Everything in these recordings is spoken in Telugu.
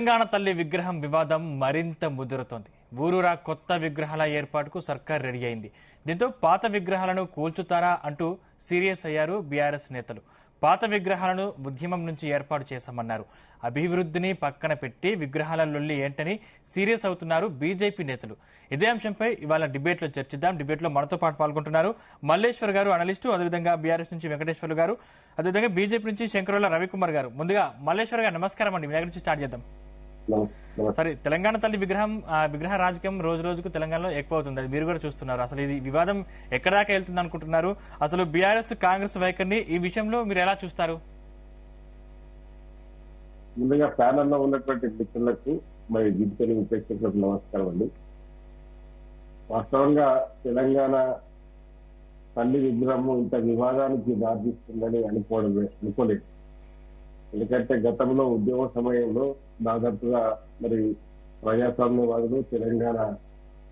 తెలంగాణ తల్లి విగ్రహం వివాదం మరింత ముదురుతోంది. ఊరూరా కొత్త విగ్రహాల ఏర్పాటుకు సర్కార్ రెడీ అయింది. దీంతో పాత విగ్రహాలను కూల్చుతారా అంటూ సీరియస్ అయ్యారు బీఆర్ఎస్ నేతలు. పాత విగ్రహాలను ఉద్యమం నుంచి ఏర్పాటు చేశామన్నారు. అభివృద్ధిని పక్కన పెట్టి విగ్రహాల లొల్లి ఏంటని సీరియస్ అవుతున్నారు బీజేపీ నేతలు. ఇదే అంశంపై ఇవాళ డిబేట్లో చర్చిద్దాం. డిబేట్లో మనతో పాటు పాల్గొంటున్నారు మల్లేశ్వర్ గారు, అనలిస్టు, అదేవిధంగా బీఆర్ఎస్ నుంచి వెంకటేశ్వర్లు గారు, అదేవిధంగా బీజేపీ నుంచి శంకరుల రవికుమార్ గారు. ముందుగా మల్లేశ్వర్ గారు నమస్కారం అండి. మీ దగ్గర నుంచి స్టార్ట్ చేద్దాం. సరే, తెలంగాణ తల్లి విగ్రహ రాజకీయం రోజు రోజుకు తెలంగాణలో ఎక్కువ అవుతుంది. అది మీరు కూడా చూస్తున్నారు. అసలు ఇది వివాదం ఎక్కడ దాకా వెళ్తుంది అనుకుంటున్నారు? అసలు బీఆర్ఎస్ కాంగ్రెస్ వైఖరిని ఈ విషయంలో మీరు ఎలా చూస్తారు? ముందుగా ప్యానల్లో ఉన్నటువంటి మిత్రులకు మరి గిరిజన ప్రేక్షకులకు నమస్కారం అండి. వాస్తవంగా తెలంగాణ తల్లి విగ్రహం ఇంత వివాదానికి దారితీస్తుందని అనుకోలేదు. ఎందుకంటే గతంలో ఉద్యమ సమయంలో దాదాపుగా మరి ప్రజాస్వామ్యవాదులు, తెలంగాణ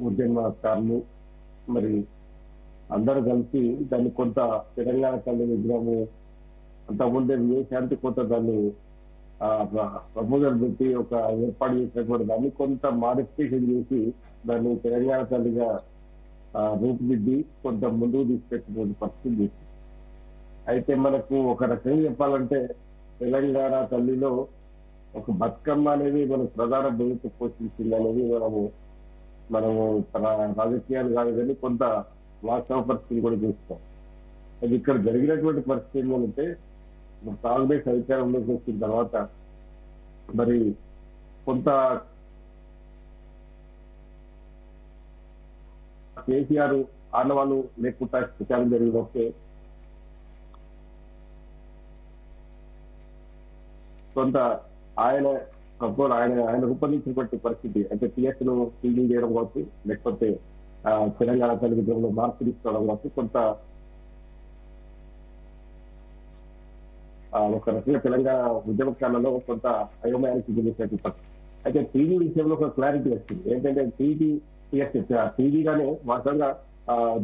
ఉద్యమకారులు మరి అందరూ కలిసి దాన్ని కొంత తెలంగాణ తల్లి విగ్రహము అంతకుముందే విదేశాంతి కొంత దాన్ని ప్రపోజల్ పెట్టి ఒక ఏర్పాటు చేసినటువంటి దాన్ని కొంత మాడిఫికేషన్ చేసి దాన్ని తెలంగాణ తల్లిగా రూపుదిద్ది కొంత ముందుకు తీసుకెళ్ళినటువంటి పరిస్థితి. అయితే మనకు ఒక రకంగా చెప్పాలంటే తెలంగాణ తల్లిలో ఒక బతుకమ్మ అనేది మనకు ప్రధాన భూమిక పోషించింది అనేది మనము రాజకీయాలు కాదు కానీ కొంత వాస్తవ పరిస్థితి కూడా చూస్తాం. అది ఇక్కడ జరిగినటువంటి పరిస్థితి ఏంటంటే కాంగ్రెస్ అధికారంలోకి వచ్చిన తర్వాత మరి కొంత కేసీఆర్ ఆనవాళ్ళు లేకుండా ప్రచారం జరిగినట్టే కొంత ఆయన రూపొందించినటువంటి పరిస్థితి అంటే టీఎస్ ను ఫీలింగ్ చేయడం కావచ్చు, లేకపోతే తెలంగాణ తల్లి విగ్రహంలో మార్పు తీసుకోవడం కావచ్చు, కొంత ఒక రకంగా తెలంగాణ ఉద్యమకాలలో కొంత అయోమయానికి గురించినటువంటి పరిస్థితి. అయితే టీవీ విషయంలో ఒక క్లారిటీ వచ్చింది. ఏంటంటే టీవీగానే వాస్తవంగా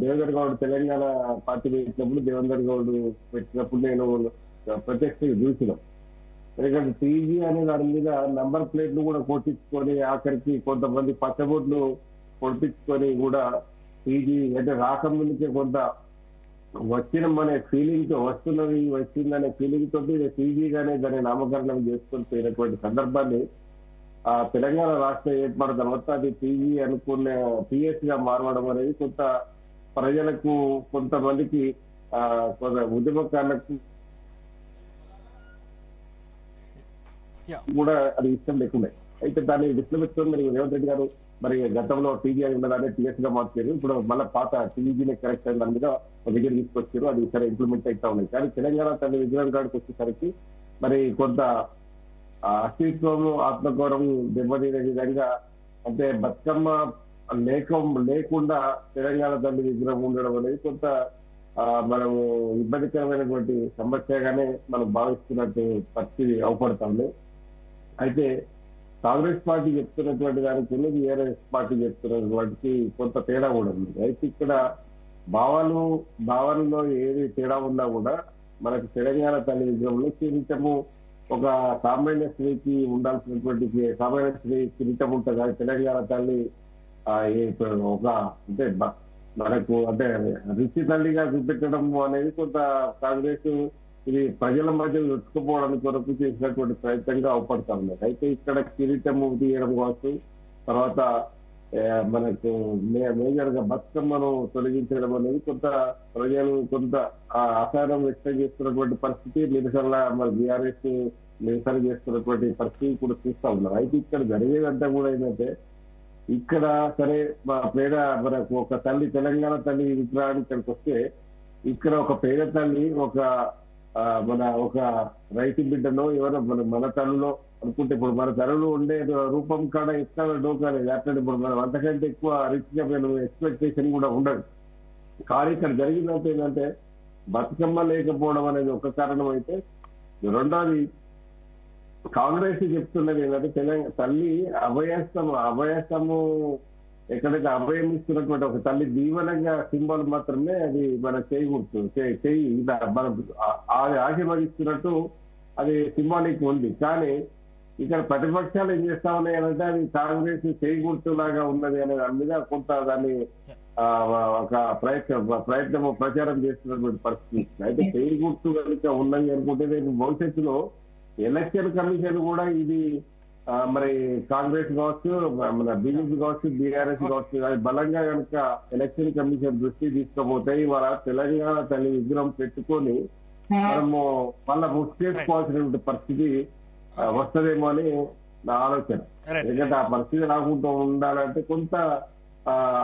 దేవేందర్ గౌడ్ తెలంగాణ పార్టీ పెట్టినప్పుడు దేవేందర్ గౌడ్ పెట్టినప్పుడు నేను ప్రత్యక్షంగా చూసినాం. ఎందుకంటే టీవీ అనే దాని మీద నంబర్ ప్లేట్లు కూడా కొట్టించుకొని ఆఖరికి కొంతమంది పచ్చబొట్లు కొట్టించుకొని కూడా టీవీ అంటే రాకముందుకే కొంత వచ్చినమనే ఫీలింగ్ తో వచ్చిందనే ఫీలింగ్ తోటి టీవీగానే దాన్ని నామకరణం చేసుకొని పోయినటువంటి సందర్భాన్ని తెలంగాణ రాష్ట్రం ఏర్పడిన తర్వాత అది టీవీ అనుకున్న టీఎస్ గా మారవడం అనేది కొంత ప్రజలకు కొంతమందికి కొంత ఉద్యమకారులకు కూడా అది ఇష్టం లేకుండా అయితే దాన్ని విశ్లమిస్తుంది. మరి రేవంత్ రెడ్డి గారు మరి గతంలో టీవీ అని ఉన్నదాన్ని టీఎస్ గా మార్చారు. ఇప్పుడు మళ్ళీ పాత టీవీనే కరెక్ట్ అయిన దాని మీద దగ్గర తీసుకొచ్చారు. అది సరే ఇంప్లిమెంట్ అవుతా ఉన్నాయి. కానీ తెలంగాణ తల్లి విగ్రహం కాడికి వచ్చేసరికి మరి కొంత అస్తిత్వము, ఆత్మగౌరవం దెబ్బతినే విధంగా అంటే బతుకమ్మ లేకుండా తెలంగాణ తల్లి విగ్రహం ఉండడం అనేది కొంత మనము ఇబ్బందికరమైనటువంటి సమస్యగానే మనం భావిస్తున్నట్టు పరిస్థితి అవపడుతుంది. అయితే కాంగ్రెస్ పార్టీ చెప్తున్నటువంటి దానికి బీఆర్ఎస్ పార్టీ చెప్తున్నటువంటి వాటికి కొంత తేడా కూడా ఉంది. అయితే ఇక్కడ భావనలో ఏది తేడా ఉన్నా కూడా మనకు తెలంగాణ తల్లి విగ్రహంలో కిరీటము ఒక సామాన్య స్త్రీకి ఉండాల్సినటువంటి సామాన్య స్త్రీ కిరీటం ఉంటుంది. అది తెలంగాణ తల్లి ఒక అంటే మనకు అంటే రిచి తల్లిగా చూపించడం అనేది కొంత కాంగ్రెస్ ఇది ప్రజల మధ్య వెతుకుపోవడానికి కొరకు చేసినటువంటి ప్రయత్నంగా అవపడతా ఉన్నారు. అయితే ఇక్కడ కిరీటము తీయడం కావచ్చు, తర్వాత మనకు మేజర్ గా బతుకమ్మను తొలగించడం అనేది కొంత ప్రజలు కొంత అసహనం వ్యక్తం చేస్తున్నటువంటి పరిస్థితి, నిరసన మన బీఆర్ఎస్ నిరసన చేస్తున్నటువంటి పరిస్థితి కూడా చూస్తా ఉన్నారు. అయితే ఇక్కడ జరిగేదంతా కూడా ఏంటంటే ఇక్కడ సరే పేద మనకు ఒక తల్లి తెలంగాణ తల్లి విగ్రహానికి ఇక్కడికి వస్తే ఇక్కడ ఒక పేద తల్లి ఒక రైతు బిడ్డలో ఎవరో మన తల్లిలో అనుకుంటే ఇప్పుడు మన తల్లులు ఉండే రూపం కాడ ఎక్కడ డోకాలేదు. అట్లా ఇప్పుడు మనం అంతకంటే ఎక్కువ రిచ్గా ఎక్స్పెక్టేషన్ కూడా ఉండదు. కానీ ఇక్కడ జరిగిందంటే ఏంటంటే బతుకమ్మ లేకపోవడం అనేది ఒక కారణం అయితే, రెండోది కాంగ్రెస్ చెప్తున్నది ఏంటంటే తల్లి అభయస్తము ఎక్కడైతే అభయం ఇస్తున్నటువంటి ఒక తల్లి దీవనంగా సింబల్ మాత్రమే అది మన చేయి మనం ఆశీర్వదిస్తున్నట్టు అది సింబాలిక్ ఉంది. కానీ ఇక్కడ ప్రతిపక్షాలు ఏం చేస్తా ఉన్నాయి అంటే అది కాంగ్రెస్ చేయి గుర్తులాగా ఉన్నది అనే దాని మీద కొంత దాన్ని ఒక ప్రచారం చేస్తున్నటువంటి పరిస్థితి. అయితే చేయి గుర్తు కనుక ఉన్నది అనుకుంటే రేపు భవిష్యత్తులో ఎలక్షన్ కమిషన్ కూడా ఇది మరి కాంగ్రెస్ కావచ్చు, మన బీజేపీ కావచ్చు, బీఆర్ఎస్ కావచ్చు, అది బలంగా కనుక ఎలక్షన్ కమిషన్ దృష్టి తీసుకుపోతాయి. వాళ్ళ తెలంగాణ తల్లి విగ్రహం పెట్టుకొని మనము వాళ్ళ ముట్టేసుకోవాల్సినటువంటి పరిస్థితి వస్తుందేమో అని నా ఆలోచన. ఎందుకంటే ఆ పరిస్థితి రాకుండా ఉండాలంటే కొంత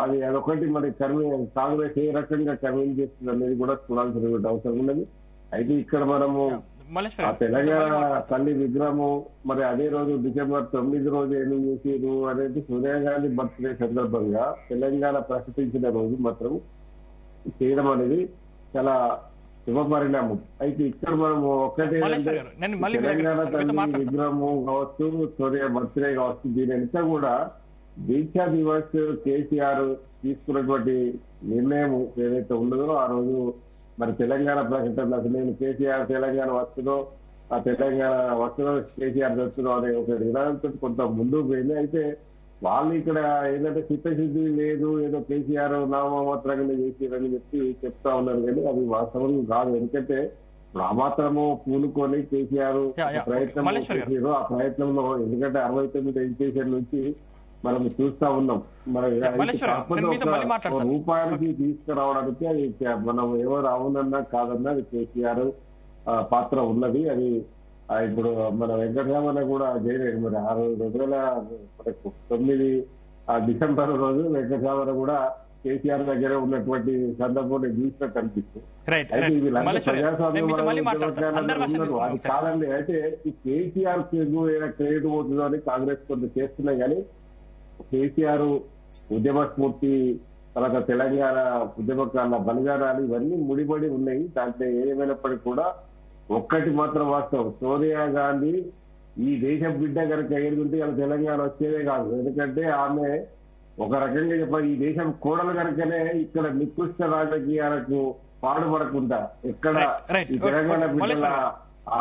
అది అదొకటి మరి కాంగ్రెస్ ఏ రకంగా కన్వీన్ చేస్తుంది అనేది కూడా చూడాల్సినటువంటి అవసరం ఉన్నది. అయితే ఇక్కడ మనము ఆ తెలంగాణ తల్లి విగ్రహము మరి అదే రోజు December 9 రోజు ఏమి చేసారు అనేది సోనియా గాంధీ బర్త్డే సందర్భంగా తెలంగాణ ప్రకటించిన రోజు మాత్రం చేయడం అనేది చాలా శుభ పరిణామం. అయితే ఇక్కడ మనం ఒక్కటే తెలంగాణ తల్లి విగ్రహము కావచ్చు, సోనియా బర్త్డే కావచ్చు, దీని అంతా కూడా దీక్షా దివస్ కేసీఆర్ తీసుకున్నటువంటి నిర్ణయం ఏదైతే ఉండదో ఆ రోజు మరి తెలంగాణ ప్రకటన నేను కేసీఆర్ తెలంగాణ వస్తుందో ఆ తెలంగాణ వస్తుందో కేసీఆర్ వస్తుందో అనే ఒక నినాదంతో కొంత ముందుకు పోయింది. అయితే వాళ్ళు ఇక్కడ ఏంటంటే చిత్తశుద్ధి లేదు, ఏదో కేసీఆర్ నామమాత్రంగా చేసిరని చెప్తా ఉన్నారు. కానీ అది వాస్తవం కాదు. ఎందుకంటే ఆ మాత్రము పూనుకొని కేసీఆర్ ప్రయత్నం చేసారు. ఆ ప్రయత్నంలో ఎందుకంటే 69 ఎడ్యుకేషన్ నుంచి మనం చూస్తా ఉన్నాం. మరి రూపాయలకి తీసుకురావడానికి అది మనం ఎవరు అవునన్నా కాదన్నా అది కేసీఆర్ పాత్ర ఉన్నది. అది ఇప్పుడు మన వెంకటరామన్న కూడా చేయలేదు. మరి 2009 డిసెంబర్ రోజు వెంకటరామన్న కూడా కేసీఆర్ దగ్గర ఉన్నటువంటి సందర్భం చూసినట్టు అనిపిస్తుంది. అది కాదండి. అయితే ఈ కేసీఆర్ క్రెడిట్ పోతుందో అని కాంగ్రెస్ కొంత చేస్తున్నాయి. కానీ కేసీఆర్ ఉద్యమ స్ఫూర్తి తర్వాత తెలంగాణ ఉద్యమకాల బలిదానాలు ఇవన్నీ ముడిపడి ఉన్నాయి. దాంట్లో ఏమైనప్పటికీ కూడా ఒక్కటి మాత్రం వాస్తవం, సోనియా గాంధీ ఈ దేశ బిడ్డ కనుక ఎదుగుంటే ఇలా తెలంగాణ వచ్చేదే కాదు. ఎందుకంటే ఆమె ఒక రకంగా చెప్పాలి ఈ దేశం కోడలు కనుకనే ఇక్కడ నికృష్ట రాజకీయాలకు పాడుపడకుండా ఎక్కడ ఈ తెలంగాణ బిడ్డల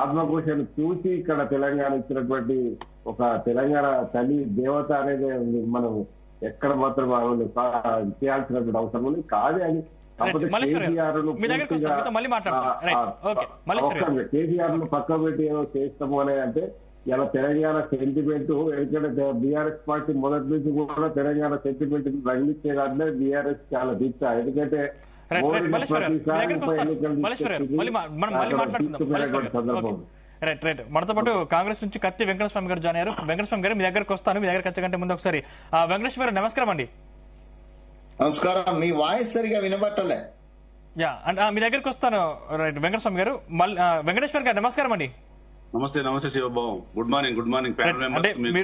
ఆత్మకూషను చూసి ఇక్కడ తెలంగాణ ఇచ్చినటువంటి ఒక తెలంగాణ తల్లి దేవత అనేది మనం ఎక్కడ మాత్రం చేయాల్సినటువంటి అవసరం ఉంది. కాదే అని కేసీఆర్ ను పక్క పెట్టి ఏదో చేస్తాము అని అంటే ఇలా తెలంగాణ సెంటిమెంట్ ఎందుకంటే బీఆర్ఎస్ పార్టీ మొదటి నుంచి కూడా తెలంగాణ సెంటిమెంట్ రంగిచ్చే కాదు బీఆర్ఎస్ చాలా దీక్ష. ఎందుకంటే మనతో పాటు కాంగ్రెస్ నుంచి కత్తి వెంకటస్వామి గారు జాయిన్ అయ్యారు. వెంకటస్వామి గారు మీ దగ్గరకు వస్తాను. మీ దగ్గర వచ్చే ముందు ఒకసారి వెంకటేశ్వర గారు నమస్కారం అండి. నమస్కారం. మీ వాయిస్ సరిగా వినబట్టలే. మీ దగ్గరకు వస్తాను. రైట్ వెంకటస్వామి గారు. వెంకటేశ్వర గారు నమస్కారం అండి. నమస్తే. నమస్తే Siva Babu. Good morning. Good morning.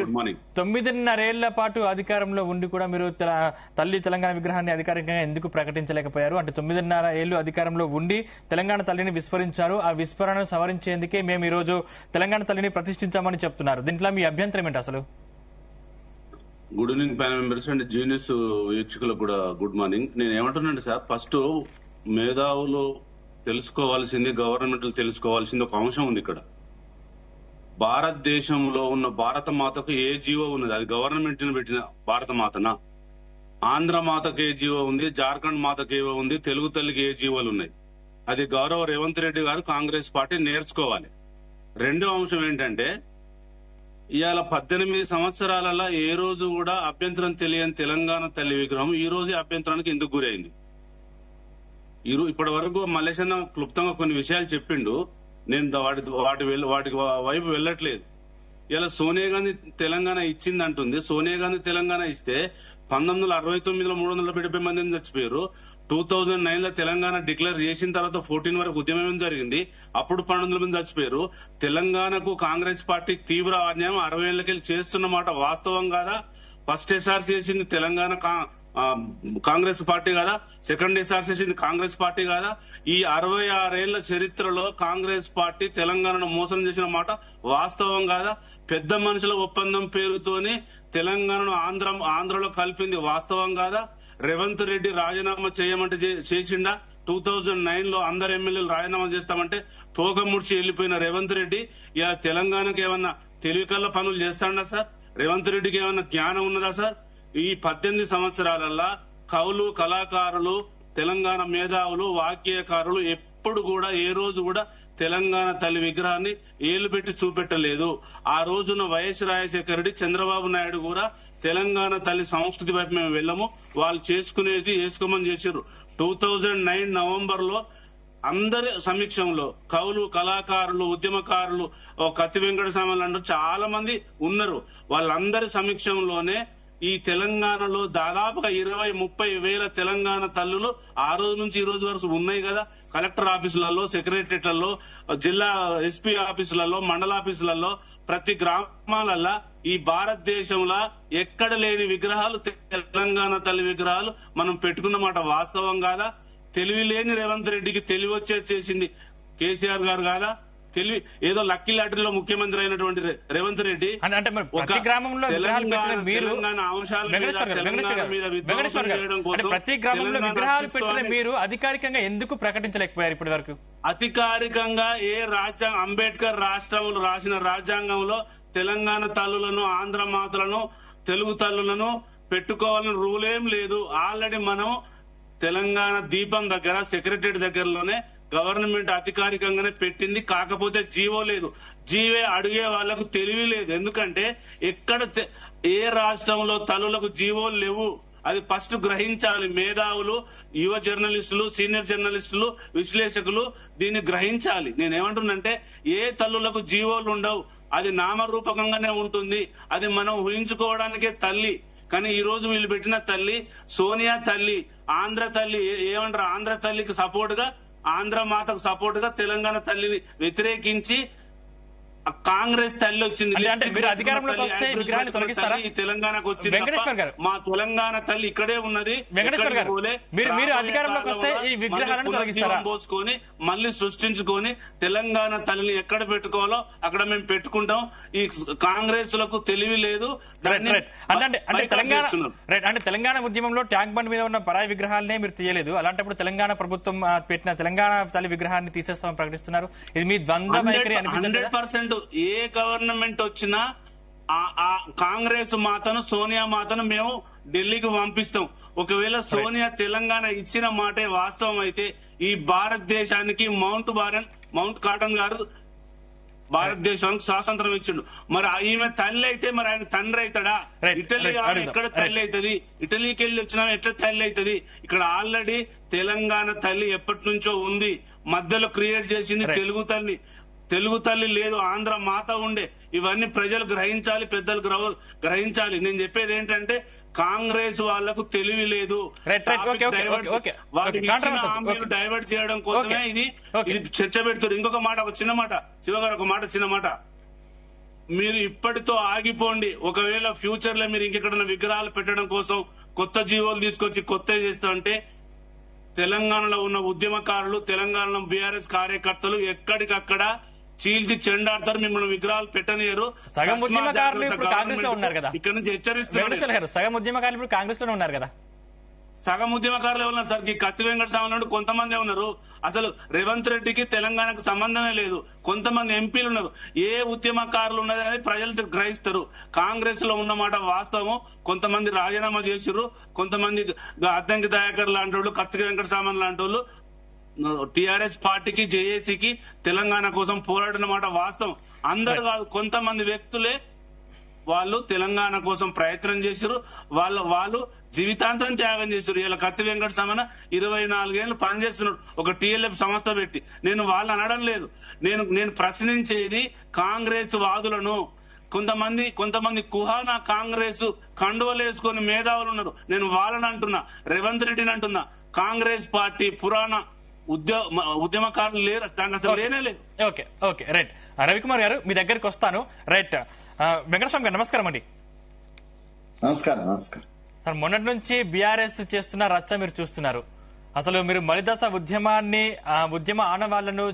Good morning. 9.5 ఏళ్ల పాటు అధికారంలో ఉండి కూడా మీరు తల్లి తెలంగాణ విగ్రహాన్ని అధికారికంగా ఎందుకు ప్రకటించలేకపోయారు? అంటే 9.5 ఏళ్లు అధికారంలో ఉండి తెలంగాణ తల్లిని విస్మరించారు. ఆ విస్మరణను సవరించేందుకే మేము ఈ రోజు తెలంగాణ తల్లిని ప్రతిష్ఠించామని చెప్తున్నారు. దీంట్లో మీ అభ్యంతరం ఏంటి అసలు? Good evening panel members and genius వీక్షకులకు కూడా గుడ్ మార్నింగ్. నేను ఏమంటున్నాను సార్, ఫస్ట్ మేధావులు తెలుసుకోవాల్సింది, గవర్నమెంట్లు తెలుసుకోవాల్సింది ఒక అంశం ఉంది. ఇక్కడ భారతదేశంలో ఉన్న భారత మాతకు ఏ జీవో ఉన్నది? అది గవర్నమెంట్ పెట్టిన భారత మాతనా? ఆంధ్ర మాతకు ఏ జీవో ఉంది? జార్ఖండ్ మాతకు ఏ ఉంది? తెలుగు తల్లికి ఏ జీవోలు ఉన్నాయి? అది గౌరవ రేవంత్ రెడ్డి గారు కాంగ్రెస్ పార్టీ నేర్చుకోవాలి. రెండో అంశం ఏంటంటే ఇవాళ 18 సంవత్సరాలలో ఏ రోజు కూడా అభ్యంతరం తెలియని తెలంగాణ తల్లి విగ్రహం ఈ రోజు అభ్యంతరానికి ఎందుకు గురైంది? ఇప్పటి వరకు మల్లేశన్న క్లుప్తంగా కొన్ని విషయాలు చెప్పిండు. నేను వాటికి వైపు వెళ్ళట్లేదు. ఇలా సోనియా గాంధీ తెలంగాణ ఇచ్చింది అంటుంది. సోనియా గాంధీ తెలంగాణ ఇస్తే 1969లో 370 మంది చచ్చిపోయారు. 2009లో తెలంగాణ డిక్లేర్ చేసిన తర్వాత 14 వరకు ఉద్యమం జరిగింది. అప్పుడు 1200 మంది చచ్చిపోయారు. తెలంగాణకు కాంగ్రెస్ పార్టీ తీవ్ర అన్యాయం 60 ఏళ్లకెళ్ళి చేస్తున్న మాట వాస్తవం కాదా? ఫస్ట్ ఎస్ఆర్ చేసింది తెలంగాణ కాంగ్రెస్ పార్టీ కాదా? సెకండ్ ఎస్ఆర్ చేసింది కాంగ్రెస్ పార్టీ కాదా? ఈ 66 ఏళ్ల చరిత్రలో కాంగ్రెస్ పార్టీ తెలంగాణను మోసం చేసిన మాట వాస్తవం కాదా? పెద్ద మనుషుల ఒప్పందం పేరుతోని తెలంగాణను ఆంధ్రలో కలిపింది వాస్తవం కాదా? రేవంత్ రెడ్డి రాజీనామా చేయమంటే చేసిండా? 2009లో అందరు ఎమ్మెల్యేలు రాజీనామా చేస్తామంటే తోక ముడిచి వెళ్లిపోయిన రేవంత్ రెడ్డి ఇలా తెలంగాణకు ఏమన్నా తెలివికల్ల పనులు చేస్తాడా సార్? రేవంత్ రెడ్డికి ఏమైనా జ్ఞానం ఉన్నదా సార్? ఈ 18 సంవత్సరాలల్లా కవులు, కళాకారులు, తెలంగాణ మేధావులు, వాగ్గేయకారులు ఎప్పుడు కూడా ఏ రోజు కూడా తెలంగాణ తల్లి విగ్రహాన్ని ఏలు పెట్టి చూపెట్టలేదు. ఆ రోజున వైఎస్ రాజశేఖర రెడ్డి, చంద్రబాబు నాయుడు కూడా తెలంగాణ తల్లి సంస్కృతి వైపు మేము వెళ్ళము, వాళ్ళు చేసుకునేది వేసుకోమని చేశారు. 2009 నవంబర్ లో అందరి సమీక్షంలో కవులు, కళాకారులు, ఉద్యమకారులు, కత్తి వెంకటస్వామి లాంటి చాలా మంది ఉన్నారు. వాళ్ళందరి సమీక్షంలోనే ఈ తెలంగాణలో దాదాపుగా 20-30 వేల తెలంగాణ తల్లులు ఆ రోజు నుంచి ఈ రోజు వరకు ఉన్నాయి కదా. కలెక్టర్ ఆఫీసులలో, సెక్రటరియట్లలో, జిల్లా ఎస్పీ ఆఫీసులలో, మండల ఆఫీసులలో, ప్రతి గ్రామాలల్లో ఈ భారతదేశంలో ఎక్కడ లేని విగ్రహాలు, తెలంగాణ తల్లి విగ్రహాలు మనం పెట్టుకున్నమాట వాస్తవం కాదా? తెలివి లేని రేవంత్ రెడ్డికి తెలివి వచ్చేది చేసింది కేసీఆర్ గారు కాదా? తెలివి ఏదో లక్కీ లాటరీలో ముఖ్యమంత్రి అయినటువంటి రేవంత్ రెడ్డి అంటే ప్రతి గ్రామంలో విగ్రహాలు పెట్టిన మీరు, ప్రతి గ్రామంలో విగ్రహాలు పెట్టిన మీరు అధికారికంగా ఎందుకు ప్రకటించలేకపోయారు ఇప్పటి వరకు? అధికారికంగా అంబేద్కర్ రాష్ట్రంలో రాసిన రాజ్యాంగంలో తెలంగాణ తల్లులను, ఆంధ్ర మాతలను, తెలుగు తల్లులను పెట్టుకోవాలని రూల్ ఏం లేదు. ఆల్రెడీ మనం తెలంగాణ దీపం దగ్గర, సెక్రటరీ దగ్గరలోనే గవర్నమెంట్ అధికారికంగానే పెట్టింది. కాకపోతే జీవో లేదు. జీవే అడిగే వాళ్లకు తెలివి లేదు. ఎందుకంటే ఎక్కడ ఏ రాష్ట్రంలో తల్లులకు జీవోలు లేవు. అది ఫస్ట్ గ్రహించాలి. మేధావులు, యువ జర్నలిస్టులు, సీనియర్ జర్నలిస్టులు, విశ్లేషకులు దీన్ని గ్రహించాలి. నేనేమంటున్నంటే ఏ తల్లులకు జీవోలు ఉండవు, అది నామరూపకంగానే ఉంటుంది. అది మనం ఊహించుకోవడానికే తల్లి. కానీ ఈ రోజు వీళ్ళు పెట్టిన తల్లి సోనియా తల్లి, ఆంధ్ర తల్లి. ఏమంటారు? ఆంధ్ర తల్లికి సపోర్ట్ గా, ఆంధ్ర మాతకు సపోర్ట్ గా తెలంగాణ తల్లిని వ్యతిరేకించి కాంగ్రెస్ తల్లి వచ్చింది. మీరు అధికారంలోకి వస్తే విగ్రహాన్ని తొలగిస్తారా? తెలంగాణకు వచ్చింది. వెంకటేశ్వర్ గారు, మా తెలంగాణ తల్లి ఇక్కడే ఉన్నది. వెంకటేశ్వర్ గారు, మీరు అధికారంలోకి వస్తే ఈ విగ్రహాలను తొలగిస్తారా? పోసుకొని మళ్ళీ సృష్టించుకొని తెలంగాణ తల్లిని ఎక్కడ పెట్టుకోవాలో అక్కడ మేము పెట్టుకుంటాం. ఈ కాంగ్రెస్ లకు తెలివి లేదు. అంటే తెలంగాణ ఉద్యమంలో ట్యాంక్ బండ్ మీద ఉన్న పరాయి విగ్రహాలనే మీరు తీయలేదు. అలాంటప్పుడు తెలంగాణ ప్రభుత్వం పెట్టిన తెలంగాణ తల్లి విగ్రహాన్ని తీసేస్తామని ప్రకటిస్తున్నారు. ఇది మీ ద్వంద్వ వైఖరి అనిపించదు? 100% ఏ గవర్నమెంట్ వచ్చినా ఆ కాంగ్రెస్ మాతను, సోనియా మాతను మేము ఢిల్లీకి పంపిస్తాం. ఒకవేళ సోనియా తెలంగాణ ఇచ్చిన మాటే వాస్తవం అయితే ఈ భారతదేశానికి మౌంట్ కాటన్ గారు భారతదేశానికి స్వాతంత్రం ఇచ్చిండు. మరి ఈమె తల్లి అయితే మరి ఆయన తండ్రి అవుతాడా? ఇటలీ ఎక్కడ తల్లి అవుతుంది? ఇటలీకి వెళ్ళి వచ్చినా ఎట్లా తల్లి అవుతుంది? ఇక్కడ ఆల్రెడీ తెలంగాణ తల్లి ఎప్పటి నుంచో ఉంది. మధ్యలో క్రియేట్ చేసింది తెలుగు తల్లి లేదు, ఆంధ్ర మాత ఉండే. ఇవన్నీ ప్రజలు గ్రహించాలి, పెద్దలు గ్రహించాలి. నేను చెప్పేది ఏంటంటే కాంగ్రెస్ వాళ్లకు తెలివి లేదు. డైవర్ట్ చేయడం కోసమే ఇది చర్చ పెడుతున్నారు. ఇంకొక మాట, ఒక చిన్న మాట, శివగారు ఒక మాట, చిన్న మాట. మీరు ఇప్పటితో ఆగిపోండి. ఒకవేళ ఫ్యూచర్ లో మీరు ఇంకెక్కడైనా విగ్రహాలు పెట్టడం కోసం కొత్త జీవోలు తీసుకొచ్చి కొత్త చేస్తామంటే తెలంగాణలో ఉన్న ఉద్యమకారులు, తెలంగాణలో బీఆర్ఎస్ కార్యకర్తలు ఎక్కడికక్కడ చీల్చి చెండాడతారు. మిమ్మల్ని విగ్రహాలు పెట్టనియరు. సగం ఉద్యమకారులు ఇప్పుడు కాంగ్రెస్ లో ఉన్నారు కదా. ఇక్కడ నుంచి హెచ్చరిస్తున్నారు. సగం ఉద్యమకారులు ఇప్పుడు కాంగ్రెస్ లోనే ఉన్నారు కదా. సగం ఉద్యమకారులు ఉన్నారు సార్. ఈ కత్తి వెంకటస్వామి కొంతమంది ఉన్నారు. అసలు రేవంత్ రెడ్డికి తెలంగాణకు సంబంధమే లేదు. కొంతమంది ఎంపీలు ఉన్నారు. ఏ ఉద్యమకారులు ఉన్నది అనేది ప్రజలు గ్రహిస్తారు. కాంగ్రెస్ లో ఉన్నమాట వాస్తవం. కొంతమంది రాజీనామా చేసిర్రు, కొంతమంది అద్దంకి దయాకర్ లాంటి వాళ్ళు, కత్తి వెంకటస్వామి లాంటి వాళ్ళు టిఆర్ఎస్ పార్టీకి, జేఏసీకి తెలంగాణ కోసం పోరాడిన మాట వాస్తవం. అందరు కాదు, కొంతమంది వ్యక్తులే వాళ్ళు తెలంగాణ కోసం ప్రయత్నం చేశారు. వాళ్ళు జీవితాంతం త్యాగం చేశారు. ఇలా కత్తి వెంకటస్వామి 24 ఏళ్ళు పనిచేస్తున్నాడు ఒక టిఎల్ఎఫ్ సంస్థ పెట్టి. నేను వాళ్ళు అనడం లేదు. నేను ప్రశ్నించేది కాంగ్రెస్ వాదులను. కొంతమంది కుహానా కాంగ్రెస్ కండువలేసుకొని మేధావులు ఉన్నారు. నేను వాళ్ళని అంటున్నా, రేవంత్ రెడ్డిని అంటున్నా. కాంగ్రెస్ పార్టీ పురాణ ఉద్యమకారులు లేరు, దానికి అసలు లేనే లేదు. Okay right. రవికుమార్ గారు, మీ దగ్గరికి వస్తాను. రైట్. వెంకటస్వామి గారు నమస్కారం అండి. నమస్కారం సార్, మొన్నటి నుంచి బీఆర్ఎస్ చేస్తున్న రచ్చ మీరు చూస్తున్నారు. అసలు మీరు మలిదశ ఉద్యమాన్ని, ఉద్యమ ఆనవాళ్లను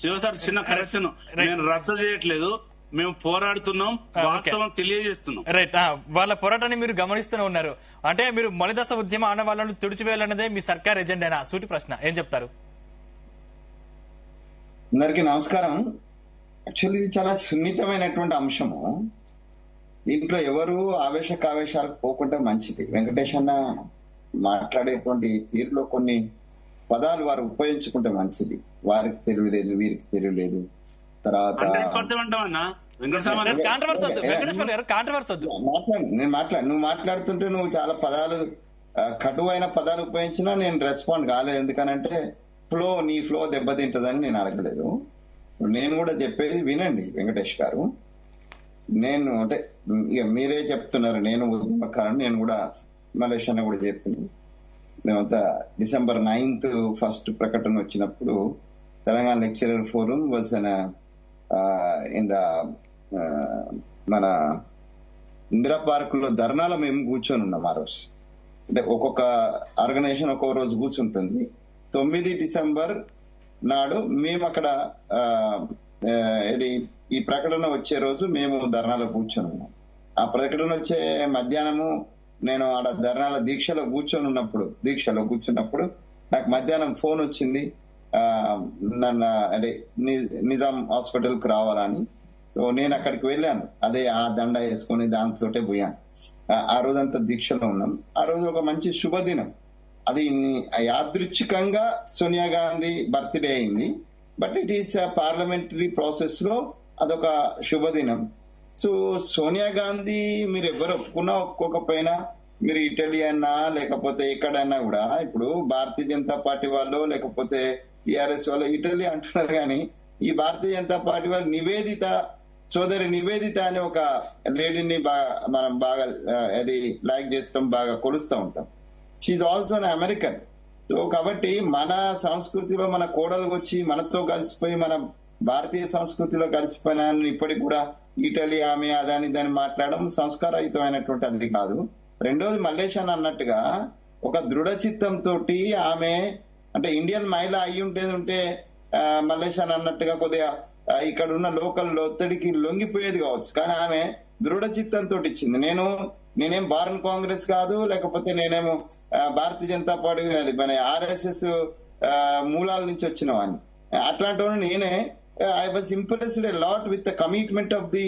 శివ సార్, చిన్న కరెక్షన్. నేను రచ్చ చేయట్లేదు, మేము పోరాడుతున్నాం, వాస్తవం తెలియజేస్తున్నాం. రైట్. వాళ్ళ పోరాటాన్ని మీరు గమనిస్తూనే ఉన్నారు. అంటే మీరు మలిదశ ఉద్యమ ఆనవాళ్లను తుడిచివేయాలన్నదే మీ సర్కార్ ఎజెండానా? సూటి ప్రశ్న, ఏం చెప్తారు? అందరికీ నమస్కారం. యాక్చువల్లీ ఇది చాలా సున్నితమైనటువంటి అంశము. దీంట్లో ఎవరు ఆవేశాలకు పోకుండా మంచిది. వెంకటేష్ అన్న మాట్లాడేటువంటి తీరులో కొన్ని పదాలు వారు ఉపయోగించుకుంటే మంచిది. వారికి తెలియలేదు, వీరికి తెలియలేదు. తర్వాత నువ్వు మాట్లాడుతుంటే నువ్వు చాలా పదాలు కటువైన పదాలు ఉపయోగించినా నేను రెస్పాండ్ కాలేదు. ఎందుకనంటే నీ ఫ్లో దెబ్బతింటదని నేను అడగలేదు. నేను కూడా చెప్పేది వినండి వెంకటేష్ గారు. నేను అంటే ఇక మీరే చెప్తున్నారు నేను ఉద్యమకారని, నేను కూడా మలేష్ అన్న కూడా చెప్పింది. మేమంతా December 9th ఫస్ట్ ప్రకటన వచ్చినప్పుడు Telangana lecturer forum was in the మన ఇందిరా పార్క్ లో ధర్నాలో మేము కూర్చొని ఉన్నాం ఆ రోజు. అంటే ఒక్కొక్క ఆర్గనైజేషన్ ఒక్కొక్క రోజు కూర్చుంటుంది. 9 డిసెంబర్ నాడు మేము అక్కడ ఈ ప్రకటన వచ్చే రోజు మేము ధర్నాలో కూర్చొని ఉన్నాం. ఆ ప్రకటన వచ్చే మధ్యాహ్నము నేను ఆడ ధర్నాల దీక్షలో కూర్చున్నప్పుడు నాకు మధ్యాహ్నం ఫోన్ వచ్చింది, నన్ను అంటే నిజాం హాస్పిటల్ కు రావాలని. సో నేను అక్కడికి వెళ్ళాను. అదే ఆ దండ వేసుకొని దాంతోటే పోయాను. ఆ రోజంతా దీక్షలో ఉన్నాం. ఆ రోజు ఒక మంచి శుభదినం. అది యాదృచ్ఛికంగా సోనియా గాంధీ బర్త్డే అయింది. But it is parliamentary process లో అదొక శుభదినం. సో సోనియా గాంధీ మీరు ఎవరు ఒప్పుకున్నా ఒప్పుకోకపోయినా, మీరు ఇటలియన్నా లేకపోతే ఎక్కడన్నా కూడా, ఇప్పుడు భారతీయ జనతా పార్టీ వాళ్ళు లేకపోతే టిఆర్ఎస్ వాళ్ళు ఇటలీ అంటున్నారు, కానీ ఈ భారతీయ జనతా పార్టీ వాళ్ళు సోదరి నివేదిత అనే ఒక లేడీని మనం బాగా అది లైక్ చేస్తాం, బాగా కొలుస్తూ ఉంటాం. She also an American. So కాబట్టి మన సంస్కృతిలో మన కోడలు వచ్చి మనతో కలిసిపోయి మన భారతీయ సంస్కృతిలో కలిసిపోయిన ఇప్పటికి కూడా ఇటలీ ఆమె అదాని దాన్ని మాట్లాడడం సంస్కారయుతమైనటువంటి అది కాదు. రెండోది మల్లేష్ అని అన్నట్టుగా ఒక దృఢ చిత్తంతో ఆమె అంటే ఇండియన్ మహిళ అయి ఉంటే మల్లేష్ అని అన్నట్టుగా కొద్దిగా ఇక్కడ ఉన్న లోకల్ ఒత్తిడికి లొంగిపోయేది కావచ్చు. కానీ ఆమె దృఢ చిత్తంతో ఇచ్చింది. నేనేం బారన్ కాంగ్రెస్ కాదు, లేకపోతే నేనేమో భారతీయ జనతా పార్టీ కాదు, మన RSS మూలాల నుంచి వచ్చిన వాడిని. అట్లాంటి నేనే I was impressed a lot with the commitment of the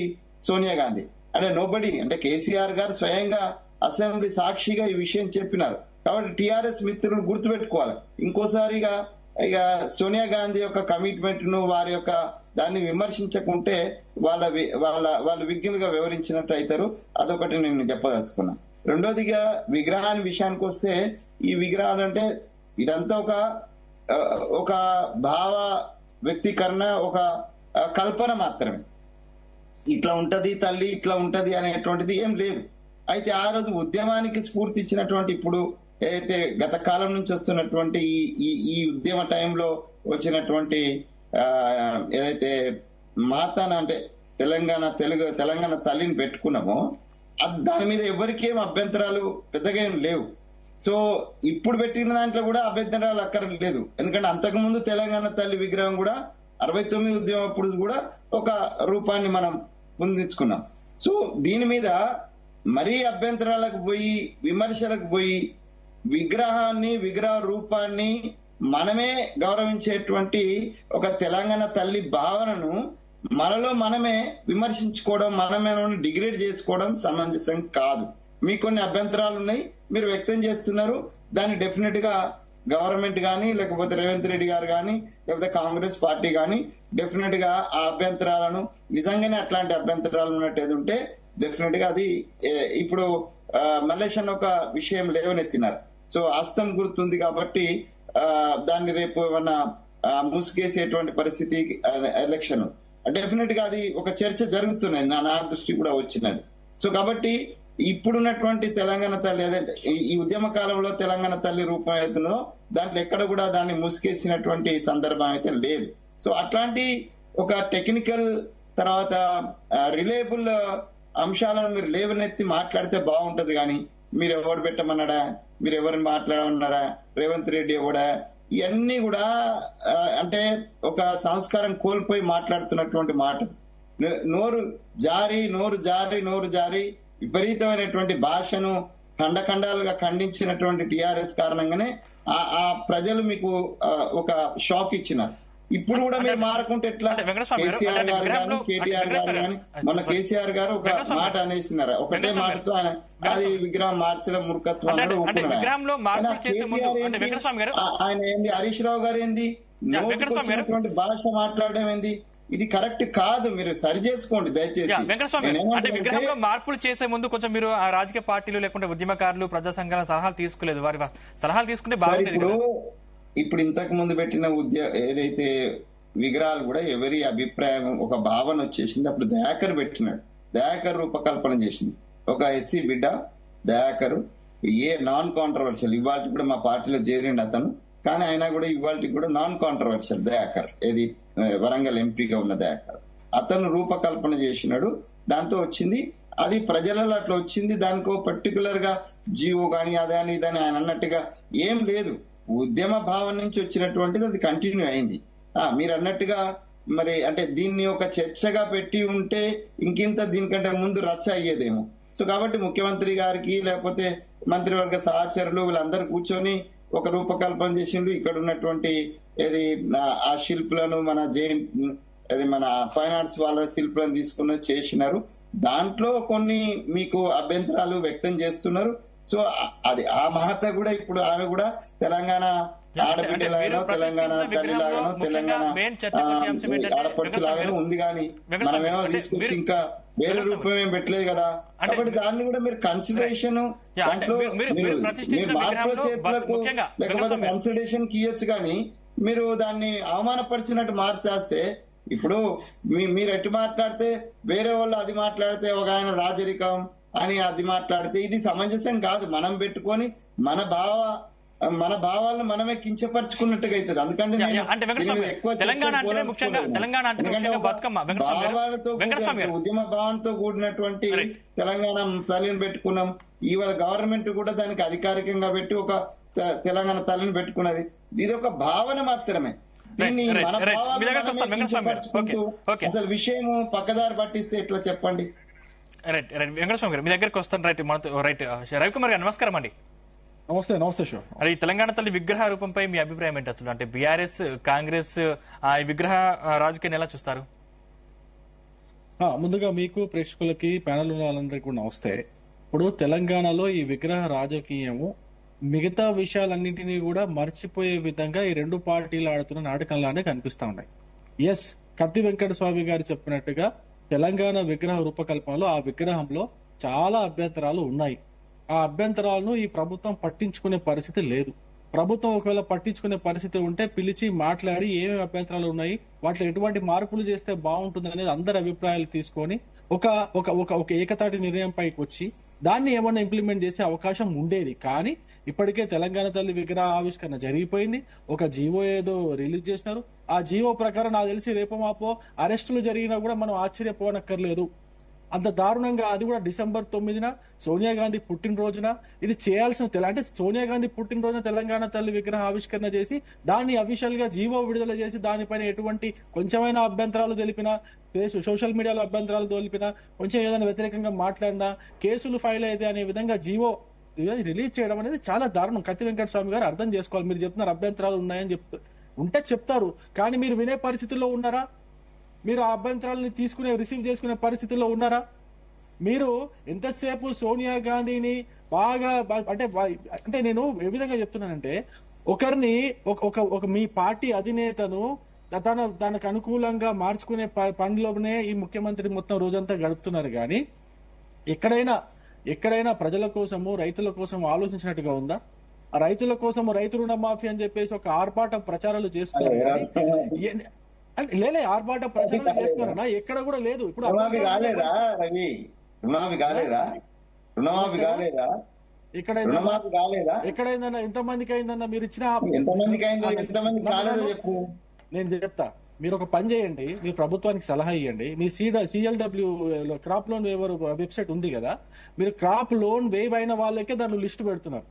Sonia Gandhi. అంటే నోబడి అంటే కేసీఆర్ గారు స్వయంగా అసెంబ్లీ సాక్షిగా ఈ విషయం చెప్పినారు. కాబట్టి టిఆర్ఎస్ మిత్రులు గుర్తుపెట్టుకోవాలి. ఇంకోసారిగా ఇక సోనియా గాంధీ యొక్క కమిట్మెంట్ ను వారి యొక్క దాన్ని విమర్శించకుంటే వాళ్ళు విజ్ఞులుగా వివరించినట్టు అవుతారు. అదొకటి నేను చెప్పదలుచుకున్నా. రెండోదిగా విగ్రహాన్ని విషయానికి వస్తే, ఈ విగ్రహాలు అంటే ఇదంతా ఒక భావ వ్యక్తీకరణ, ఒక కల్పన మాత్రమే. ఇట్లా ఉంటది తల్లి, ఇట్లా ఉంటది అనేటువంటిది ఏం లేదు. అయితే ఆ రోజు ఉద్యమానికి స్ఫూర్తి ఇచ్చినటువంటి, ఇప్పుడు ఏదైతే గత కాలం నుంచి వస్తున్నటువంటి ఈ ఉద్యమ టైంలో వచ్చినటువంటి ఏదైతే మాతాన అంటే తెలంగాణ తల్లిని పెట్టుకున్నామో దాని మీద ఎవరికేం అభ్యంతరాలు పెద్దగా ఏం లేవు. సో ఇప్పుడు పెట్టిన దాంట్లో కూడా అభ్యంతరాలు అక్కర్లేదు. ఎందుకంటే అంతకుముందు తెలంగాణ తల్లి విగ్రహం కూడా 69 ఉద్యమం అప్పుడు కూడా ఒక రూపాన్ని మనం పొందించుకున్నాం. సో దీని మీద మరీ అభ్యంతరాలకు పోయి విమర్శలకు పోయి విగ్రహ రూపాన్ని మనమే గౌరవించేటువంటి ఒక తెలంగాణ తల్లి భావనను మనలో మనమే విమర్శించుకోవడం, మనమే డిగ్రేడ్ చేసుకోవడం సమంజసం కాదు. మీకు కొన్ని అభ్యంతరాలు ఉన్నాయి, మీరు వ్యక్తం చేస్తున్నారు. దాన్ని డెఫినెట్ గా గవర్నమెంట్ కానీ, లేకపోతే రేవంత్ రెడ్డి గారు కానీ, లేకపోతే కాంగ్రెస్ పార్టీ కానీ డెఫినెట్ గా ఆ అభ్యంతరాలను, నిజంగానే అట్లాంటి అభ్యంతరాలు ఉన్నట్టు ఉంటే డెఫినెట్ గా అది ఇప్పుడు మల్లేష్ అన్న ఒక విషయం లేవనెత్తినారు. సో హస్తం గుర్తుంది కాబట్టి దాన్ని రేపు ఏమన్నా మూసుకేసేటువంటి పరిస్థితి ఎలక్షన్ డెఫినెట్ గా అది ఒక చర్చ జరుగుతున్నది, నా దృష్టి కూడా వచ్చినది. సో కాబట్టి ఇప్పుడున్నటువంటి తెలంగాణ తల్లి ఏదంటే ఈ ఉద్యమ కాలంలో తెలంగాణ తల్లి రూపం అవుతుందో దాంట్లో ఎక్కడ కూడా దాన్ని ముసుకేసినటువంటి సందర్భం అయితే లేదు. సో అట్లాంటి ఒక టెక్నికల్ తర్వాత రిలయబుల్ అంశాలను మీరు లేవనెత్తి మాట్లాడితే బాగుంటది. కానీ మీరు ఎవరు పెట్టమన్నాడా, మీరు ఎవరిని మాట్లాడమన్నారా, రేవంత్ రెడ్డి ఎవడా, ఇవన్నీ కూడా అంటే ఒక సంస్కారం కోల్పోయి మాట్లాడుతున్నటువంటి మాట. నోరు జారి విపరీతమైనటువంటి భాషను ఖండఖండాలుగా ఖండించినటువంటి టిఆర్ఎస్ కారణంగానే ఆ ప్రజలు మీకు ఒక షాక్ ఇచ్చినారు. ఇప్పుడు కూడా మీరు మారకుంటే ఎట్లా? అంటే వెంకటస్వామి గారు, కేసీఆర్ అంటే గారు కానీ విగ్రహంలో- కేటీఆర్ అంటే గారు వెంకటస్వామి కానీ మొన్న కేసీఆర్ గారు ఒక వెంకటస్వామి మాట అనేసినారు, ఒకటే వెంకటస్వామి మాటతో ఆయన అది విగ్రహం మార్చడం మూర్ఖత్వం అంటే అన్నాడు, అంటే ఒప్పుకున్నాడు. విగ్రహంలో మార్పులు చేసే ముందు కేటీఆర్ అంటే ఏంటి? వెంకటస్వామి గారు ఆయన ఏంది? హరీష్ రావు గారు ఏంది? నోటికి వెంకటస్వామి గారు- వచ్చినటువంటి భాష మాట్లాడడం ఏంది? ఇది కరెక్ట్ కాదు, మీరు సరి చేసుకోండి దయచేసి. వెంకటస్వామి గారు, అంటే నేనేమంటున్నానంటే- విగ్రహంలో మార్పులు చేసే ముందు కొంచెం మీరు ఆ రాజకీయ పార్టీలు లేకుంటే ఉద్యమకారులు ప్రజా సంఘాల సలహాలు తీసుకోలేదు, వారి సలహాలు తీసుకుంటే బాగుండేది ఇప్పుడు కదా. ఇప్పుడు ఇంతకు ముందు పెట్టిన ఏదైతే విగ్రహాలు కూడా ఎవరి అభిప్రాయం ఒక భావన వచ్చేసింది. అప్పుడు దయాకర్ పెట్టినాడు, దయాకర్ రూపకల్పన చేసింది. ఒక ఎస్సీ బిడ్డ దయాకర్ నాన్ కాంట్రవర్షియల్, ఇవాళ కూడా మా పార్టీలో చేరిండు అతను, కానీ అయినా కూడా ఇవాళ కూడా నాన్ కాంట్రవర్షియల్ దయాకర్, ఏది వరంగల్ ఎంపీగా ఉన్న దయాకర్, అతను రూపకల్పన చేసినాడు. దాంతో వచ్చింది, అది ప్రజలలో అట్లా వచ్చింది. దానికో పర్టికులర్ గా జీవో కానీ అదని ఇదని ఆయన అన్నట్టుగా ఏం లేదు. ఉద్యమ భావం నుంచి వచ్చినటువంటిది అది కంటిన్యూ అయింది. మీరు అన్నట్టుగా మరి అంటే దీన్ని ఒక చర్చగా పెట్టి ఉంటే ఇంకింత దీనికంటే ముందు రచ్చ అయ్యేదేమో. సో కాబట్టి ముఖ్యమంత్రి గారికి లేకపోతే మంత్రివర్గ సహచరులు వీళ్ళందరూ కూర్చొని ఒక రూపకల్పన చేసిండు. ఇక్కడ ఉన్నటువంటి ఏది ఆ శిల్పులను మన అది మన ఫైన్ ఆర్ట్స్ వాళ్ళ శిల్పులను తీసుకుని చేసినారు. దాంట్లో కొన్ని మీకు అభ్యంతరాలు వ్యక్తం చేస్తున్నారు. సో అది ఆ మహత కూడా ఇప్పుడు ఆమె కూడా తెలంగాణ ఆడబిడ్డలాగానో తెలంగాణ తల్లిలాగానో తెలంగాణ ఆడపడుచులాగానో ఉంది, కానీ మనమేమో తీసుకొచ్చి ఇంకా వేరే రూపం ఏం పెట్టలేదు కదా. కాబట్టి దాన్ని కూడా మీరు కన్సిడరేషన్ దాంట్లో మీరు మార్పుల చేర్పులకు లేకపోతే కన్సిడరేషన్ కి ఇవ్వచ్చు, కానీ మీరు దాన్ని అవమానపరిచినట్టు మార్చేస్తే ఇప్పుడు మీరు ఎటు మాట్లాడితే వేరే వాళ్ళు అది మాట్లాడితే ఒక ఆయన రాజరికం అని అది మాట్లాడితే ఇది సమంజసం కాదు. మనం పెట్టుకొని మన భావాలను మనమే కించపరుచుకున్నట్టుగా అవుతుంది. అందుకంటే ఉద్యమ భావంతో కూడినటువంటి తెలంగాణ తల్లిని పెట్టుకున్నాం. ఇవాళ గవర్నమెంట్ కూడా దానికి అధికారికంగా పెట్టి ఒక తెలంగాణ తల్లిని పెట్టుకున్నది. ఇది ఒక భావన మాత్రమే. దీన్ని మన అసలు విషయం పక్కదారి పట్టిస్తే ఎట్లా చెప్పండి? రైట్ రైట్ వెంకటస్వామి గారు మీ దగ్గరికి వస్తాను. రైట్ మనతో రైట్ రవికుమార్ గారు నమస్కారం అండి. నమస్తే. నమస్తే షో. అది తెలంగాణ తల్లి విగ్రహ రూపంపై మీ అభిప్రాయం ఏంటి అసలు? అంటే బీఆర్ఎస్ కాంగ్రెస్ ఈ విగ్రహ రాజకీయాన్ని ఎలా చూస్తారు? ముందుగా మీకు ప్రేక్షకులకి ప్యానల్ ఉన్న వాళ్ళందరికీ కూడా నమస్తే. ఇప్పుడు తెలంగాణలో ఈ విగ్రహ రాజకీయము మిగతా విషయాలన్నింటినీ కూడా మర్చిపోయే విధంగా ఈ రెండు పార్టీలు ఆడుతున్న నాటకంలానే కనిపిస్తా ఉన్నాయి. ఎస్, కత్తి వెంకట స్వామి గారు చెప్పినట్టుగా తెలంగాణ విగ్రహ రూపకల్పనలో ఆ విగ్రహంలో చాలా అభ్యంతరాలు ఉన్నాయి. ఆ అభ్యంతరాలను ఈ ప్రభుత్వం పట్టించుకునే పరిస్థితి లేదు. ప్రభుత్వం ఒకవేళ పట్టించుకునే పరిస్థితి ఉంటే పిలిచి మాట్లాడి ఏమేమి అభ్యంతరాలు ఉన్నాయి, వాటిలో ఎటువంటి మార్పులు చేస్తే బాగుంటుంది అనేది అందరి అభిప్రాయాలు తీసుకొని ఒక ఏకతాటి నిర్ణయం పైకి వచ్చి దాన్ని ఏమన్నా ఇంప్లిమెంట్ చేసే అవకాశం ఉండేది. కానీ ఇప్పటికే తెలంగాణ తల్లి విగ్రహ ఆవిష్కరణ జరిగిపోయింది. ఒక జీవో ఏదో రిలీజ్ చేసినారు. ఆ జీవో ప్రకారం నాకు తెలిసి రేపో మాపో అరెస్టులు జరిగినా కూడా మనం ఆశ్చర్యపోనక్కర్లేదు. అంత దారుణంగా అది కూడా December 9న సోనియా గాంధీ పుట్టినరోజున ఇది చేయాల్సిన అంటే సోనియా గాంధీ పుట్టినరోజున తెలంగాణ తల్లి విగ్రహ ఆవిష్కరణ చేసి దాన్ని అఫీషియల్ గా జీవో విడుదల చేసి దానిపైన ఎటువంటి కొంచెమైనా అభ్యంతరాలు తెలిపినా, సోషల్ మీడియాలో అభ్యంతరాలు తెలిపినా, కొంచెం ఏదైనా వ్యతిరేకంగా మాట్లాడినా కేసులు ఫైల్ అయితే అనే విధంగా జీవో రిలీజ్ చేయడం అనేది చాలా దారుణం. కత్తి వెంకట స్వామి గారు అర్థం చేసుకోవాలి. మీరు చెప్తున్నారు అభ్యంతరాలు ఉన్నాయని ఉంటే చెప్తారు, కానీ మీరు వినే పరిస్థితుల్లో ఉన్నారా? మీరు ఆ అభ్యంతరాలని రిసీవ్ చేసుకునే పరిస్థితుల్లో ఉన్నారా? మీరు ఎంతసేపు సోనియా గాంధీని బాగా అంటే నేను ఏ విధంగా చెప్తున్నానంటే, ఒకరిని ఒక మీ పార్టీ అధినేతను తనకు అనుకూలంగా మార్చుకునే పనిలోనే ఈ ముఖ్యమంత్రి మొత్తం రోజంతా గడుపుతున్నారు. కానీ ఎక్కడైనా ప్రజల కోసము రైతుల కోసం ఆలోచించినట్టుగా ఉందా? ఆ రైతుల కోసము రైతు రుణమాఫీ అని చెప్పేసి ఒక ఆర్భాటం ప్రచారాలు చేస్తున్నారు. లేలే ఆర్భాట ప్రచారాలు చేస్తున్నారన్నా, ఎక్కడ కూడా లేదు. ఇప్పుడు రుణమాఫీ కాలేదా రవి? రుణమాఫీ కాలేదా? ఎక్కడైందన్నా? ఎంతమందికి అయిందన్నా? మీరు ఇచ్చిన ఎంతమందికి కాలేదో చెప్పు. నేను చెప్తా. మీరు ఒక పని చేయండి, మీ ప్రభుత్వానికి సలహా ఇవ్వండి. మీ CLW crop loan waiver website ఉంది కదా, మీరు క్రాప్ లోన్ వేవ్ అయిన వాళ్ళకే దాన్ని లిస్ట్ పెడుతున్నారు.